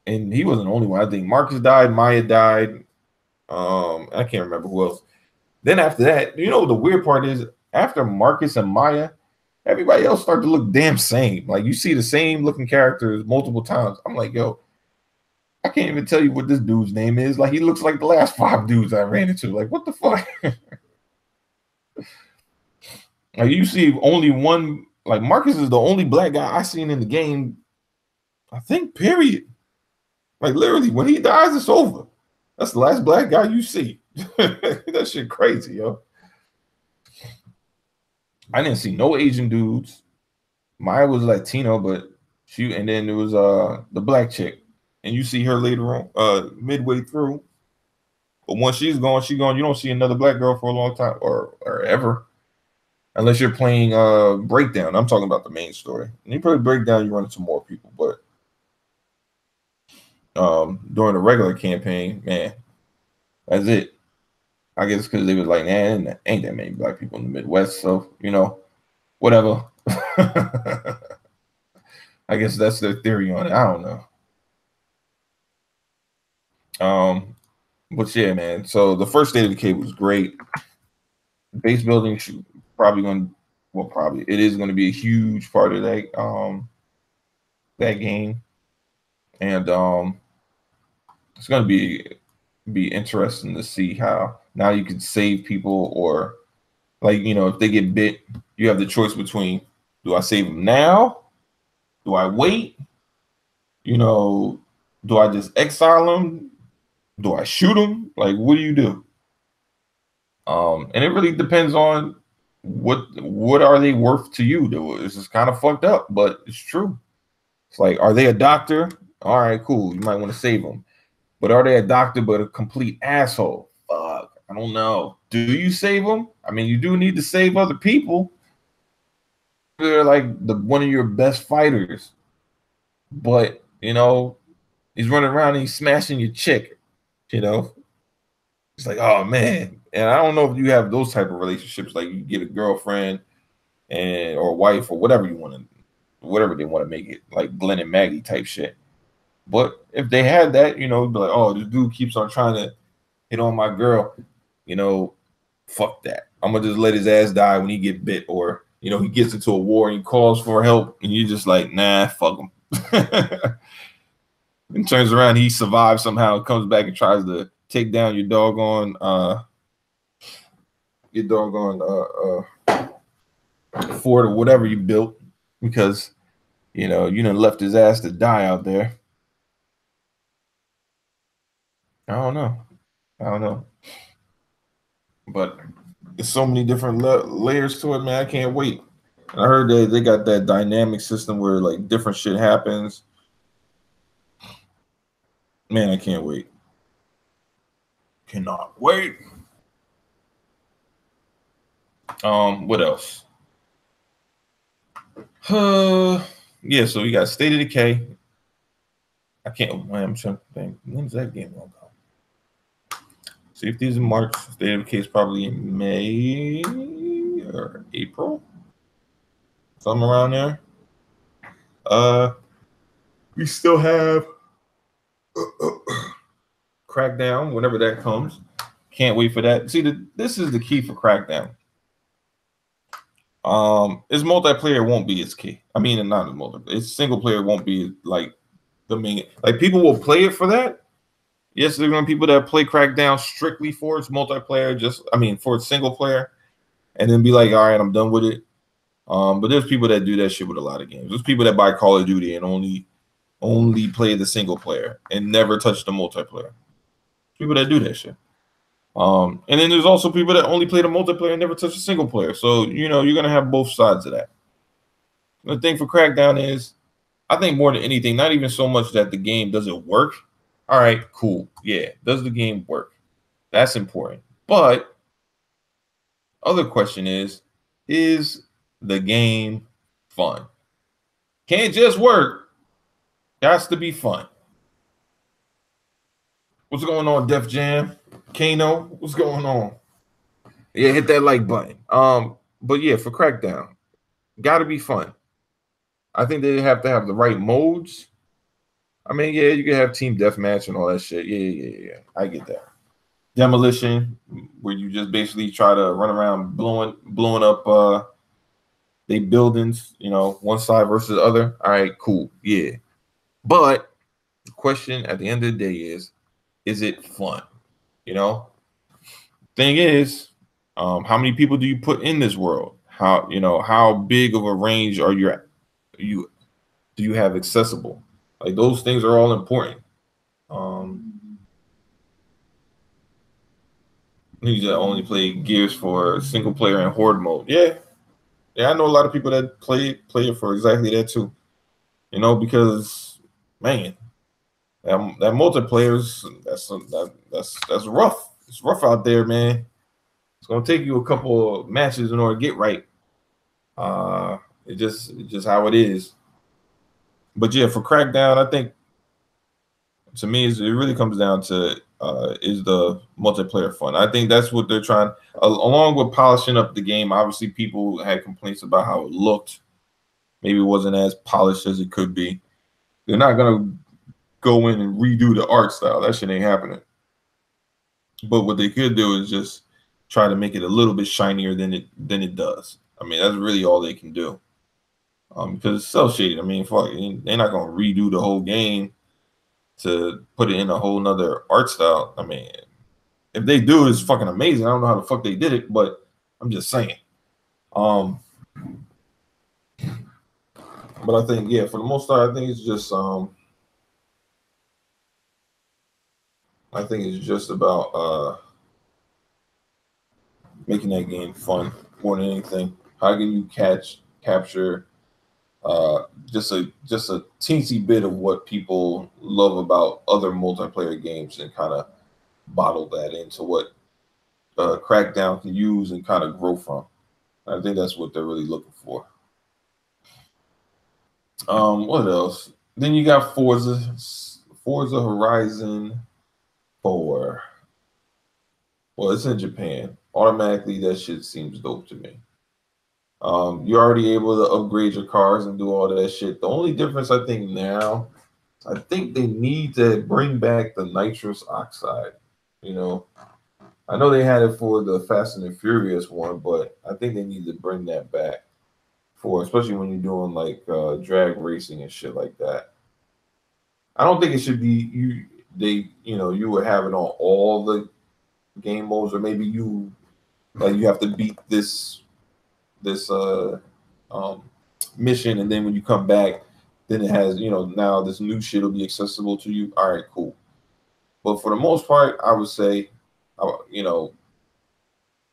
and he wasn't the only one. I think Marcus died, Maya died. I can't remember who else. Then after that, the weird part is after Marcus and Maya, everybody else started to look damn same. Like you see the same looking characters multiple times. I'm like, yo, I can't even tell you what this dude's name is. Like he looks like the last 5 dudes I ran into. Like what the fuck? Like you see only one. Like Marcus is the only black guy I seen in the game. I think. Period. Like literally, when he dies, it's over. That's the last black guy you see. That shit crazy, yo. I didn't see no Asian dudes. Maya was Latino, but and then there was the black chick. And you see her later on, midway through. But once she's gone, you don't see another black girl for a long time or ever. Unless you're playing Breakdown. I'm talking about the main story. And you play Breakdown, you run into more people. But during the regular campaign, man, that's it. I guess because they was like, man, ain't that many black people in the Midwest, so whatever. I guess that's their theory on it. I don't know. But yeah, man. So the first State of Decay was great. Base building it is going to be a huge part of that game, and it's going to be interesting to see how now you can save people, or like if they get bit, you have the choice between, do I save them now? Do I wait? Do I just exile them? Do I shoot them? Like, what do you do? And it really depends on what are they worth to you. This is kind of fucked up, but it's true. It's like, are they a doctor? All right, cool. You might want to save them. But are they a doctor but a complete asshole? Fuck, I don't know. Do you save them? I mean, you do need to save other people. They're like one of your best fighters, but he's running around and he's smashing your chick. It's like, oh man. And I don't know if you have those type of relationships, like you get a girlfriend or a wife or whatever they want to make it, like Glenn and Maggie type shit. But if they had that, be like, oh, this dude keeps on trying to hit on my girl, fuck that. I'm gonna just let his ass die when he get bit, or he gets into a war and he calls for help, and you're just like, nah, fuck him. And turns around, he survives somehow, comes back and tries to take down your doggone fort or whatever you built, because you done left his ass to die out there. I don't know, but there's so many different layers to it, man. I can't wait. And I heard they got that dynamic system where like different shit happens. Man, I can't wait. Cannot wait. What else? Yeah, so we got State of Decay. I'm trying to think. When's that game gonna come? Sea of Thieves in March. State of Decay is probably in May or April. Something around there. We still have Crackdown whenever that comes. Can't wait for that. See, this is the key for Crackdown. Its multiplayer won't be its key. I mean, not its multiplayer. Its single player won't be like the main. Like people will play it for that. Yes, there are going to be people that play Crackdown strictly for its multiplayer. For its single player, and then be like, all right, I'm done with it. But there's people that do that shit with a lot of games. There's people that buy Call of Duty and only play the single player and never touch the multiplayer. People that do that shit. And then there's also people that only play the multiplayer and never touch the single player. So, you're going to have both sides of that. The thing for Crackdown is, I think more than anything, not even so much that the game doesn't work. All right, cool. Yeah. Does the game work? That's important. But other question is the game fun. Can't just work. Has to be fun. What's going on, Def Jam? Kano, what's going on? Yeah, hit that like button. But yeah, for Crackdown, gotta be fun. I think they have to have the right modes. I mean, yeah, you can have team deathmatch and all that shit. Yeah. I get that. Demolition, where you just basically try to run around blowing up they buildings, one side versus the other. All right, cool. Yeah. But the question at the end of the day is it fun? Thing is, how many people do you put in this world? How big of a range are you do you have accessible? Like those things are all important. You just only play Gears for single player and horde mode. Yeah, I know a lot of people that play it for exactly that too. Because man, that multiplayer's that's rough. It's rough out there, man. It's gonna take you a couple of matches in order to get right. It's just how it is. But yeah, for Crackdown, I think to me it really comes down to is the multiplayer fun. I think that's what they're trying. Along with polishing up the game, obviously people had complaints about how it looked. Maybe it wasn't as polished as it could be. They're not gonna go in and redo the art style. That shit ain't happening. But what they could do is just try to make it a little bit shinier than it does. I mean, that's really all they can do. Because it's cel shaded. I mean, fuck, they're not gonna redo the whole game to put it in a whole nother art style. I mean, if they do, it's fucking amazing. I don't know how the fuck they did it, but I'm just saying. But I think, yeah, for the most part, I think it's just about making that game fun more than anything. How can you capture just a teensy bit of what people love about other multiplayer games and kind of bottle that into what Crackdown can use and kind of grow from. I think that's what they're really looking for. What else? Then you got Forza Horizon 4. Well, it's in Japan. Automatically, that shit seems dope to me. You're already able to upgrade your cars and do all that shit. The only difference I think now, I think they need to bring back the nitrous oxide. I know they had it for the Fast and the Furious one, but I think they need to bring that back especially when you're doing like drag racing and shit like that. I don't think it should be you would have it on all the game modes, or maybe you have to beat this mission, and then when you come back, then it has now this new shit will be accessible to you. All right, cool. But for the most part, I would say, man,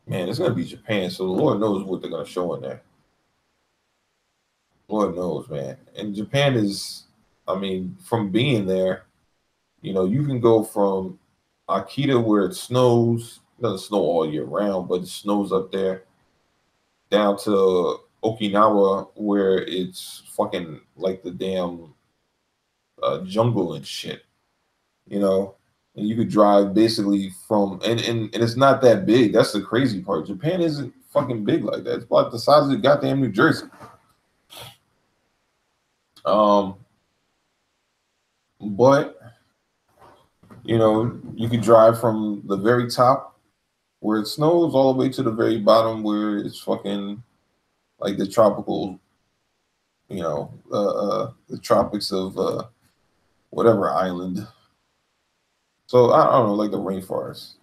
it's gonna be Japan, so the Lord knows what they're gonna show in there. Lord knows, man. And Japan is, I mean, from being there, you can go from Akita where it snows, it doesn't snow all year round, but it snows up there, down to Okinawa where it's fucking like the damn jungle and shit, and you could drive basically from, and it's not that big. That's the crazy part. Japan isn't fucking big like that. It's about the size of goddamn New Jersey. But you could drive from the very top where it snows all the way to the very bottom where it's fucking like the tropical, the tropics of whatever island. So I don't know, like the rainforest.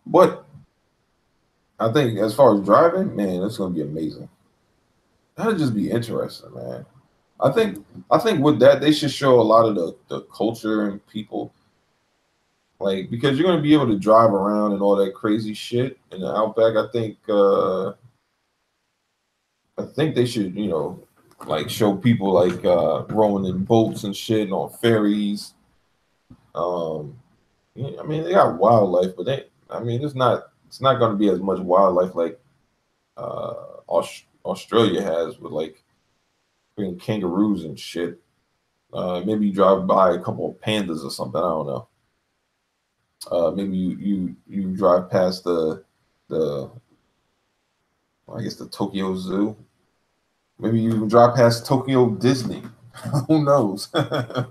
But I think as far as driving, man, it's gonna be amazing. That'll just be interesting, man. I think with that they should show a lot of the culture and people, like, because you're gonna be able to drive around and all that crazy shit in the outback. I think they should, like show people like rowing in boats and shit and on ferries. I mean, they got wildlife, but it's not going to be as much wildlife like Australia has with like Freaking kangaroos and shit. Maybe you drive by a couple of pandas or something. I don't know. Maybe you drive past the I guess the Tokyo Zoo. Maybe you can drive past Tokyo Disney. Who knows? I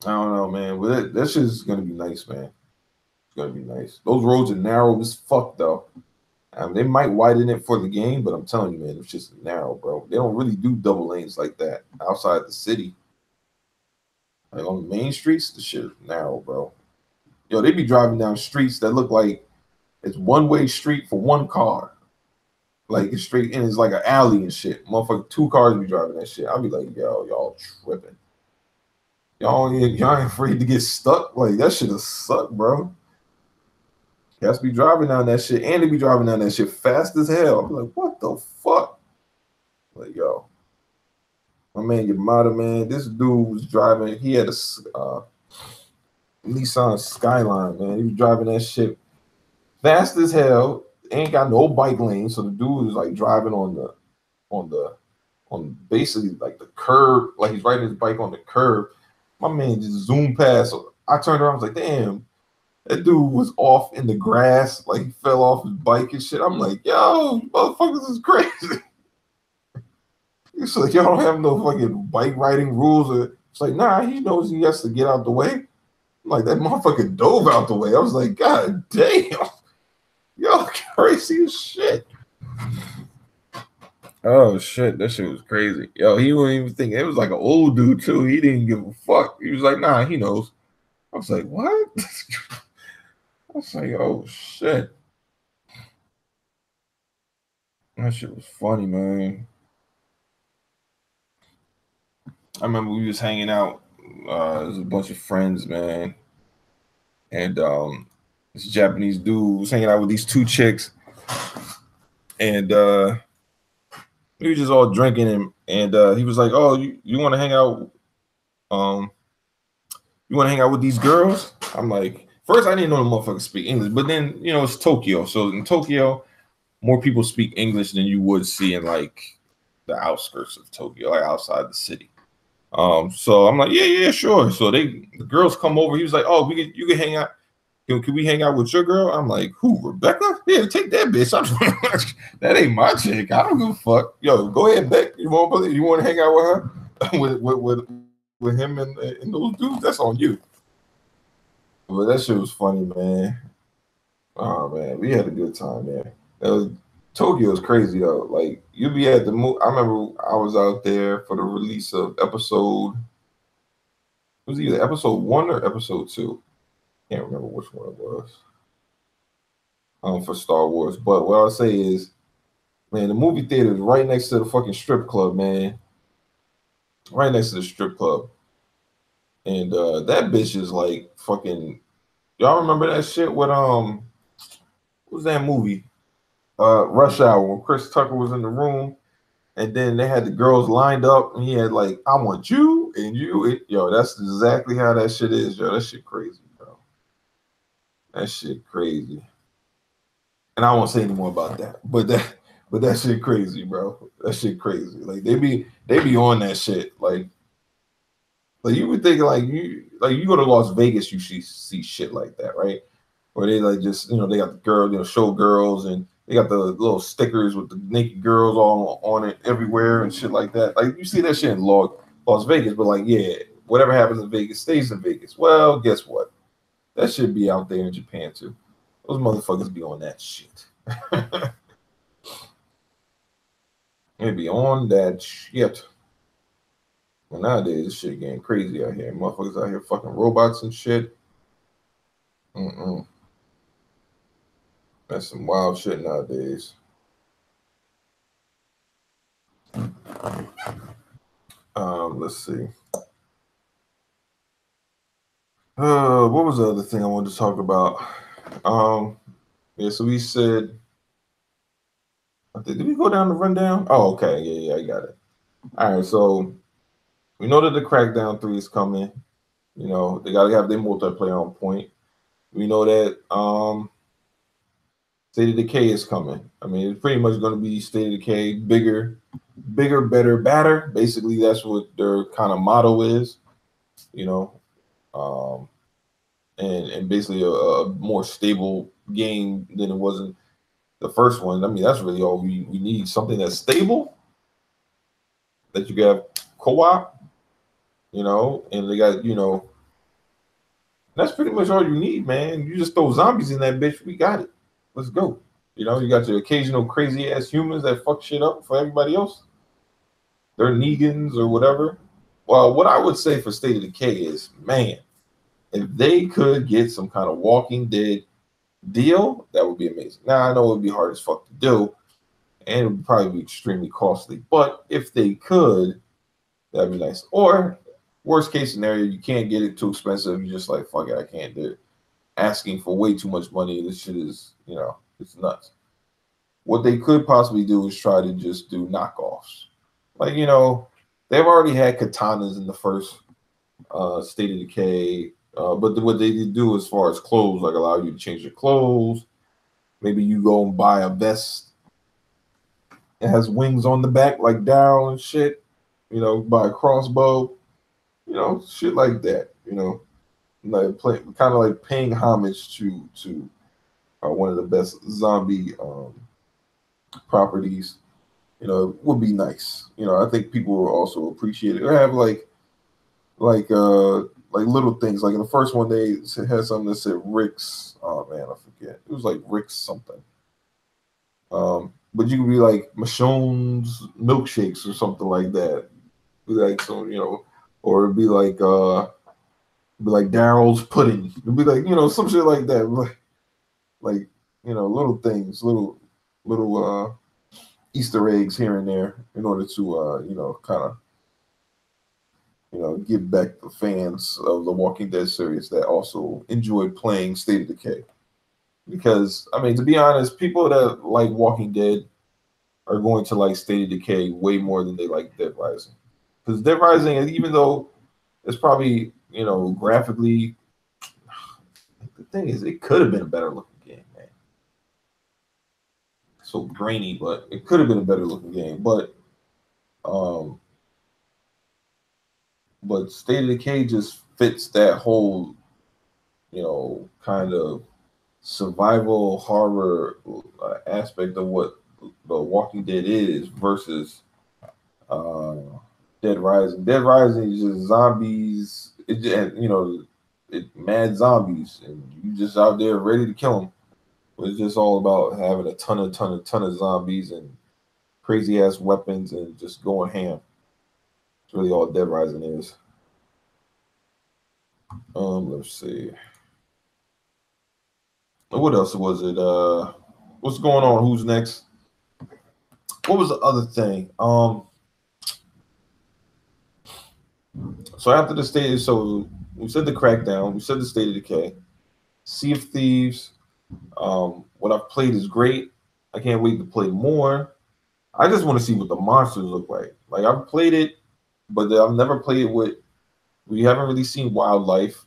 don't know, man. But that shit is gonna be nice, man. It's gonna be nice. Those roads are narrow as fuck, though. They might widen it for the game, but I'm telling you, man, it's just narrow, bro. They don't really do double lanes like that outside the city. Like on the main streets, the shit is narrow, bro. Yo, they be driving down streets that look like it's one-way street for one car. Like it's straight in, it's like an alley and shit. Motherfucker, two cars be driving that shit. I'll be like, yo, y'all tripping. Y'all ain't afraid to get stuck? Like that shit will suck, bro. You have to be driving down that shit, and they be driving down that shit fast as hell. I'm like, what the fuck? Like, yo, my man Yamada, man, this dude was driving. He had a Nissan Skyline, man. He was driving that shit fast as hell. Ain't got no bike lane, so the dude is like driving on basically like the curb, like he's riding his bike on the curb. My man just zoomed past. So I turned around, I was like, damn, that dude was off in the grass, like he fell off his bike and shit. I'm like, yo, motherfuckers is crazy. It's like y'all don't have no fucking bike riding rules. It's like, nah, he knows he has to get out the way. I'm like that motherfucker dove out the way. I was like, God damn. Yo, crazy as shit. Oh shit, that shit was crazy. Yo, he wasn't even thinking. It was like an old dude too. He didn't give a fuck. He was like, nah, he knows. I was like, what? I was like, oh shit. That shit was funny, man. I remember we was hanging out. There's a bunch of friends, man. And this Japanese dude was hanging out with these two chicks. And we were just all drinking and he was like, oh, you want to hang out? You want to hang out with these girls? I'm like, first I didn't know the motherfuckers speak English, but then it's Tokyo. So in Tokyo, more people speak English than you would see in like the outskirts of Tokyo, like outside the city. So I'm like, yeah, sure. So the girls come over. He was like, oh, you can hang out. Can we hang out with your girl? I'm like, who, Rebecca? Yeah, take that bitch. That ain't my chick. I don't give a fuck. Yo, go ahead, Beck. You want to hang out with her? with him and those dudes? That's on you. But that shit was funny, man. Oh man, we had a good time there. Tokyo is crazy though. Like you be at the I remember I was out there for the release of episode. It was either episode 1 or episode 2. Can't remember which one it was. For Star Wars. But what I'll say is, man, the movie theater is right next to the fucking strip club, man. Right next to the strip club. And that bitch is like fucking. Y'all remember that shit with what was that movie? Rush Hour, when Chris Tucker was in the room, and then they had the girls lined up, and he had like, I want you and you. Yo, that's exactly how that shit is, yo. That shit crazy, bro. That shit crazy. And I won't say any more about that. But that shit crazy, bro. That shit crazy. Like they be on that shit. Like you would think like you go to Las Vegas, you see shit like that, right? Where they like just, they got the girl, show girls, and they got the little stickers with the naked girls all on it everywhere and shit like that. Like you see that shit in Las Vegas, but like, yeah, whatever happens in Vegas stays in Vegas. Well, guess what? That should be out there in Japan too. Those motherfuckers be on that shit. They be on that shit. Well, nowadays, this shit getting crazy out here. Motherfuckers out here fucking robots and shit. That's some wild shit nowadays. Let's see. What was the other thing I wanted to talk about? Yeah, so we said, did we go down the rundown? Oh, okay. Yeah, I got it. All right, so we know that the Crackdown 3 is coming. They got to have their multiplayer on point. We know that State of Decay is coming. I mean, it's pretty much going to be State of Decay, bigger, better, badder. Basically, that's what their kind of motto is. You know, um, and basically a more stable game than it was in the first one. I mean, that's really all we need. Something that's stable, that you can have co-op, and they got, that's pretty much all you need, man. You just throw zombies in that bitch, we got it. Let's go. You got your occasional crazy ass humans that fuck shit up for everybody else. They're Negans or whatever. Well, what I would say for State of Decay is, man, if they could get some kind of Walking Dead deal, that would be amazing. Now, I know it would be hard as fuck to do, and it would probably be extremely costly. But if they could, that'd be nice. Or worst case scenario, you can't get it too expensive. You're just like, fuck it, I can't do it. Asking for way too much money. This shit is, it's nuts. What they could possibly do is try to just do knockoffs. Like, they've already had katanas in the first State of Decay. But what they did do as far as clothes, like allow you to change your clothes. Maybe you go and buy a vest. It has wings on the back like Daryl and shit. Buy a crossbow. Shit like that. Like kind of like paying homage to one of the best zombie properties. Would be nice. I think people will also appreciate it. Or have like little things. Like in the first one, they had something that said Rick's. Oh man, I forget. It was like Rick's something. But you could be like Michonne's milkshakes or something like that. Like so, or it'd be like Daryl's pudding. It'd be like some shit like that. Like little things, little Easter eggs here and there in order to kind of give back the fans of the Walking Dead series that also enjoyed playing State of Decay. Because I mean, to be honest, people that like Walking Dead are going to like State of Decay way more than they like Dead Rising. Because Dead Rising, even though it's probably graphically, the thing is, it could have been a better looking game, man. So grainy, but it could have been a better looking game. But State of Decay just fits that whole, kind of survival horror aspect of what the Walking Dead is versus Dead Rising. Dead Rising is just zombies. It just, mad zombies, and you just out there ready to kill them. It's just all about having a ton of zombies and crazy ass weapons and just going ham. It's really all Dead Rising is. Let's see. What else was it? What's going on? Who's next? What was the other thing? So after the state, so we said the Crackdown, we said the State of Decay, Sea of Thieves. What I've played is great. I can't wait to play more. I just want to see what the monsters look like. Like I've played it, but I've never played it with. We haven't really seen wildlife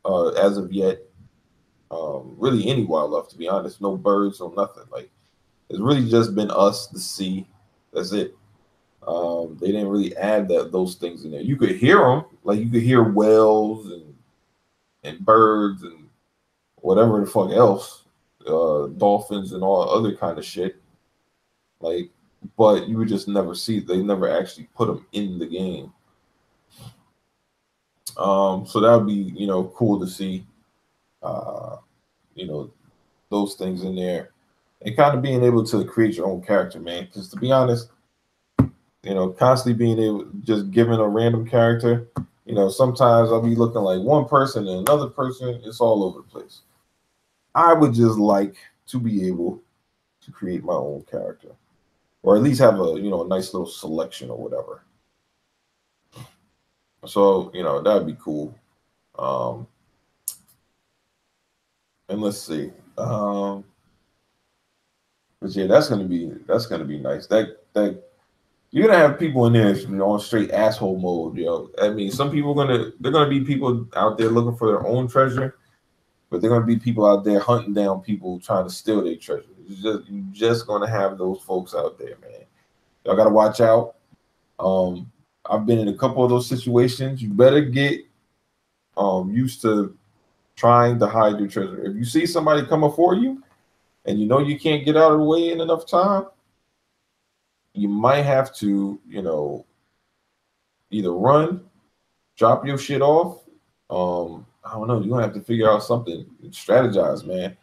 as of yet. Really any wildlife, to be honest. No birds, no nothing. Like it's really just been us, the sea. That's it. They didn't really add those things in there. You could hear them, like you could hear whales and birds and whatever the fuck else, dolphins and all other kind of shit. Like, but you would just never see. They never actually put them in the game. So that would be cool to see. Those things in there, and kind of being able to create your own character, man. Because to be honest, constantly being able just giving a random character, sometimes I'll be looking like one person and another person. It's all over the place. I would just like to be able to create my own character, or at least have a nice little selection or whatever. So that'd be cool. And let's see. But yeah, that's gonna be nice. That you're gonna have people in there, on straight asshole mode, I mean, some people they're gonna be people out there looking for their own treasure, but there are gonna be people out there hunting down people trying to steal their treasure. You're just gonna have those folks out there, man. Y'all gotta watch out. I've been in a couple of those situations. You better get used to trying to hide your treasure. If you see somebody coming for you and you know you can't get out of the way in enough time, you might have to, either run, drop your shit off. I don't know. You're gonna have to figure out something, strategize, man.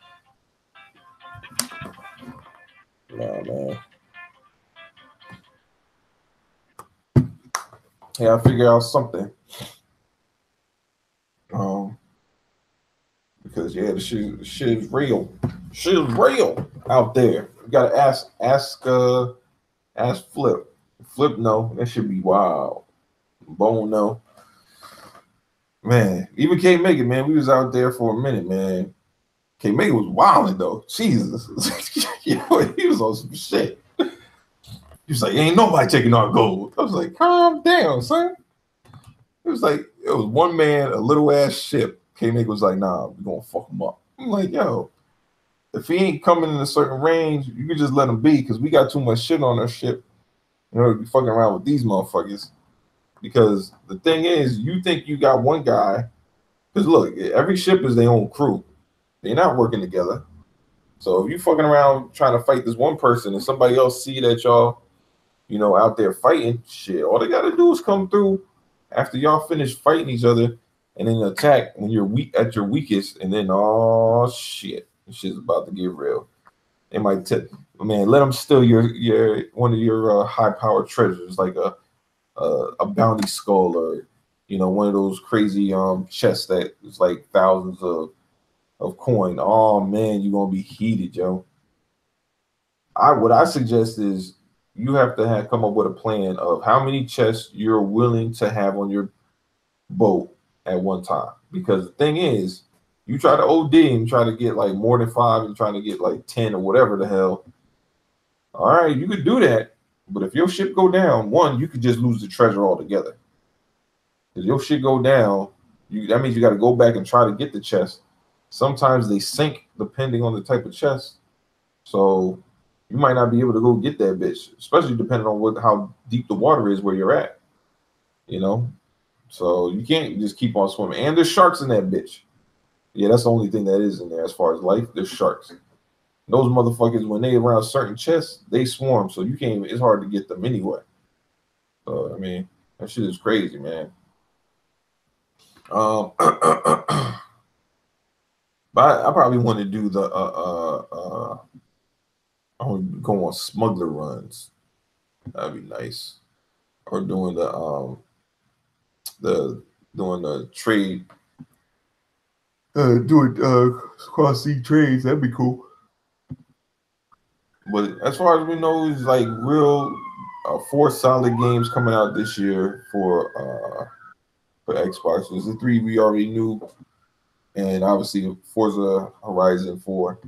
Nah, man. Yeah, I figure out something. Because the shit is real. Shit is real out there. You gotta ask Flip. Flip, no, that should be wild. Bone, no. Man, even K Megan, man, we was out there for a minute, man. K Megan was wilding though. Jesus. He was on some shit. He was like, ain't nobody taking our gold. I was like, calm down, son. It was like, it was one man, a little ass ship. K Megan was like, nah, we're gonna fuck him up. I'm like, yo, if he ain't coming in a certain range, you can just let him be because we got too much shit on our ship. To be fucking around with these motherfuckers. Because the thing is, you think you got one guy, because look, every ship is their own crew. They're not working together. So if you fucking around trying to fight this one person and somebody else see that y'all, out there fighting, shit, all they gotta do is come through after y'all finish fighting each other and then attack when you're weak at your weakest, and then oh shit, this shit's about to get real. They might man, let them steal your one of your high powered treasures, like a bounty skull, or one of those crazy chests that is like thousands of coin. Oh man, you're gonna be heated, yo. What I suggest is you have to come up with a plan of how many chests you're willing to have on your boat at one time. Because the thing is, you try to OD and try to get like more than 5 and trying to get like 10 or whatever the hell. All right, you could do that. But if your ship go down, one, you could just lose the treasure altogether. If your shit go down, that means you got to go back and try to get the chest. Sometimes they sink depending on the type of chest. So you might not be able to go get that bitch, especially depending on how deep the water is where you're at. So you can't just keep on swimming. And there's sharks in that bitch. Yeah, that's the only thing that is in there as far as life. There's sharks. Those motherfuckers, when they around certain chests, they swarm. So you can't even, it's hard to get them anyway. So, I mean, that shit is crazy, man. But I probably want to do the I want to go on smuggler runs. That'd be nice. Or doing the trade. Doing cross sea trades. That'd be cool. But as far as we know, it's like real 4 solid games coming out this year for Xbox. There's the 3 we already knew, and obviously Forza Horizon 4.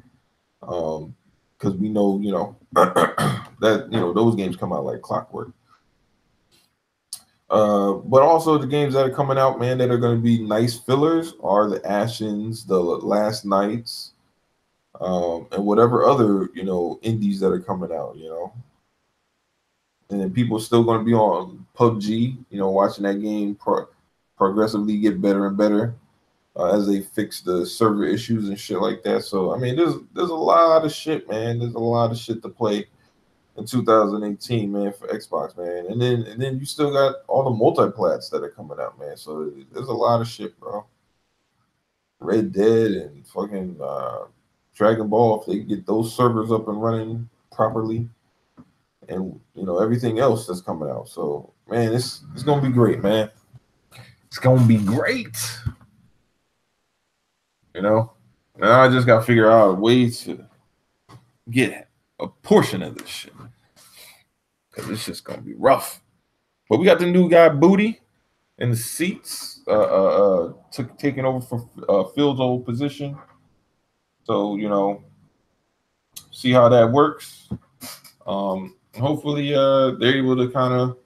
Because we know, that those games come out like clockwork. But also the games that are coming out, man, that are going to be nice fillers are the Ashens, the Last Nights, and whatever other indies that are coming out, and then people still going to be on PUBG, watching that game progressively get better and better as they fix the server issues and shit like that. So I mean, there's a lot of shit, man. There's a lot of shit to play in 2018, man, for Xbox, man. And then you still got all the multiplats that are coming out, man. So there's a lot of shit, bro. Red Dead and fucking Dragon Ball, if they get those servers up and running properly, and everything else that's coming out. So man, it's gonna be great, man. It's gonna be great. Now I just gotta figure out a way to get a portion of this shit, because it's just gonna be rough. But we got the new guy Booty in the seats, taking over for Phil's old position. So see how that works. Hopefully they're able to kind of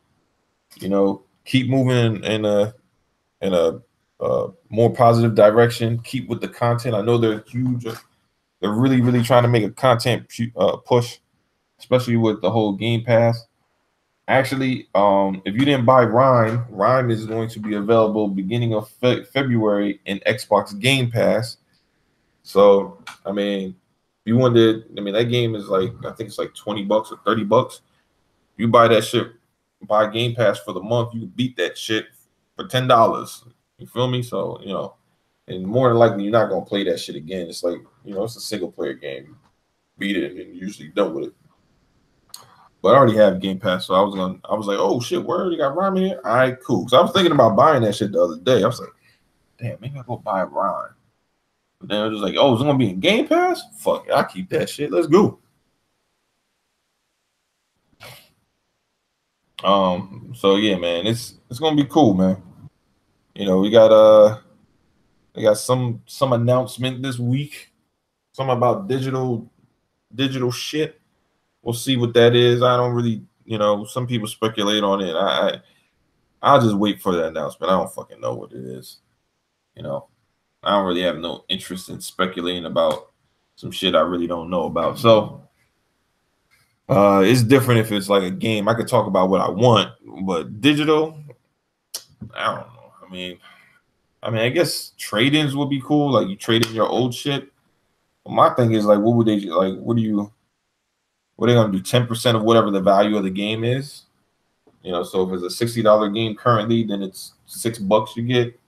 keep moving in a more positive direction. Keep with the content. I know they're huge. They're really trying to make a content push, especially with the whole Game Pass. Actually, if you didn't buy Rhyme is going to be available beginning of February in Xbox Game Pass. So, I mean, if you wanted, I mean, that game is like, I think it's like $20 or $30. You buy that shit, buy Game Pass for the month, you beat that shit for $10. You feel me? So, and more than likely, you're not gonna play that shit again. It's like, it's a single player game. Beat it and you're usually done with it. But I already have Game Pass, so I was like, oh shit, where you got Rhyme here? All right, cool. So I was thinking about buying that shit the other day. I was like, damn, maybe I'll go buy Rhyme. But then I was just like, oh, it's gonna be in Game Pass? Fuck it, I'll keep that shit. Let's go. So yeah, man, it's gonna be cool, man. We got some announcement this week. Something about digital shit. We'll see what that is. I don't really, some people speculate on it. I'll just wait for the announcement. I don't fucking know what it is. I don't really have no interest in speculating about some shit I really don't know about. So it's different if it's like a game. I could talk about what I want, but digital, I don't know. I guess trade-ins would be cool. Like you trade in your old shit. But my thing is like, what would they like? What are they gonna do? 10% of whatever the value of the game is. So if it's a $60 game currently, then it's $6 you get.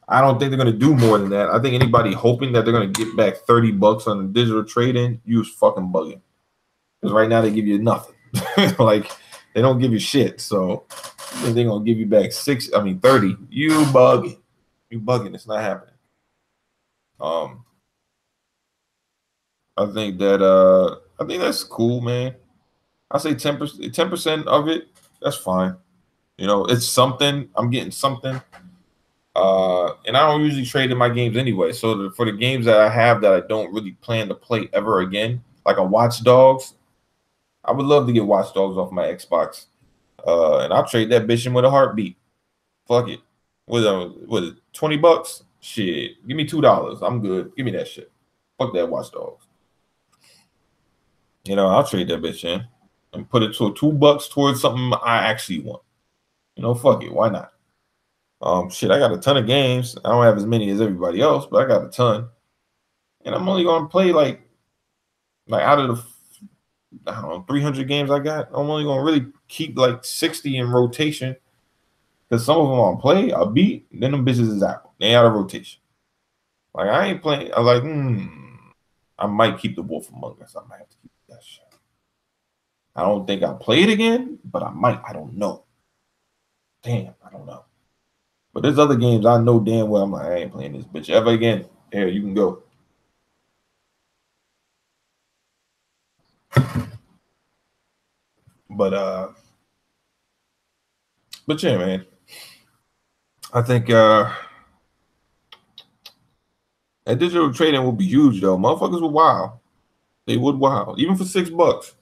I don't think they're gonna do more than that. I think anybody hoping that they're gonna get back $30 on the digital trade-in, you was fucking bugging. Because right now they give you nothing. Like they don't give you shit. So they're gonna give you back 30. You bugging. You bugging. It's not happening. I think that's cool, man. I say 10% of it, that's fine. It's something. I'm getting something. And I don't usually trade in my games anyway. So for the games that I have that I don't really plan to play ever again, like a Watch Dogs, I would love to get Watch Dogs off my Xbox. And I'll trade that bitch in with a heartbeat. Fuck it. With $20? Shit. Give me $2. I'm good. Give me that shit. Fuck that Watch Dogs. I'll trade that bitch in and put it to $2 towards something I actually want. Fuck it. Why not? Shit, I got a ton of games. I don't have as many as everybody else, but I got a ton. And I'm only gonna play like out of the 300 games I got, I'm only gonna really keep like 60 in rotation. Because some of them I'll play, I'll beat, then them bitches is out. They out of rotation. Like I ain't playing. I'm like, I might keep the Wolf Among Us. I might have to keep that shit. I don't think I'll play it again, but I might. I don't know. Damn, I don't know. But there's other games I know damn well I'm like, I ain't playing this bitch ever again. Here, you can go. But yeah, man. I think that digital trading will be huge though. Motherfuckers would wow. They would wow. Even for $6.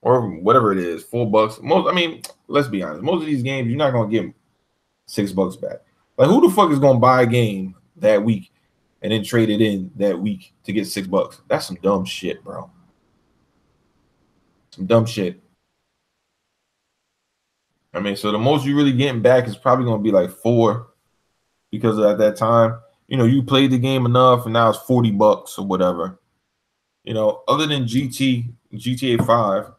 Or whatever it is, $4. Let's be honest. Most of these games, you're not gonna get $6 back. Like, who the fuck is gonna buy a game that week and then trade it in that week to get $6? That's some dumb shit, bro. Some dumb shit. So the most you really getting back is probably gonna be like $4, because at that time, you played the game enough, and now it's $40 or whatever. Other than GTA 5.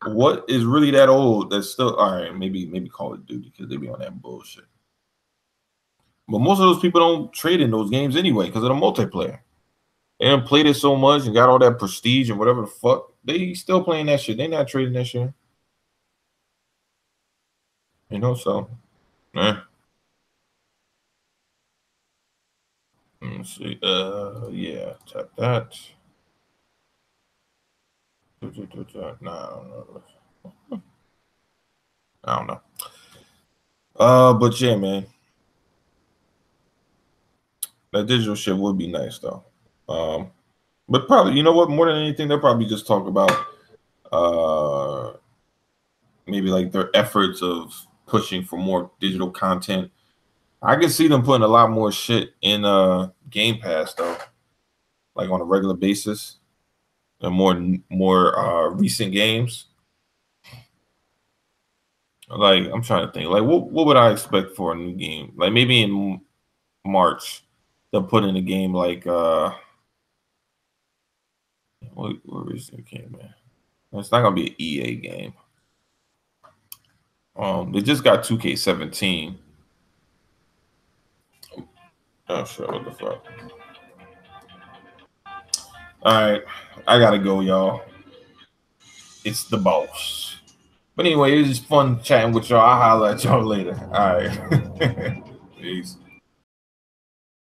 What is really that old that's still all right? Maybe Call of Duty, because they be on that bullshit. But most of those people don't trade in those games anyway because of the multiplayer. They done played it so much and got all that prestige and whatever the fuck. They still playing that shit. They not trading that shit. So Let me see. Yeah, tap that. No, I don't know. But yeah, man. That digital shit would be nice though. But probably, you know what? More than anything, they'll probably just talk about maybe like their efforts of pushing for more digital content. I can see them putting a lot more shit in Game Pass though, like on a regular basis, and more recent games. Like I'm trying to think, like what would I expect for a new game? Like maybe in March, they'll put in a game like what recent game, man? It's not gonna be an EA game. They just got 2K17. Oh shit, what the fuck? All right, I gotta go, y'all. It's the boss. But anyway, it was just fun chatting with y'all. I'll holler at y'all later. All right. Peace.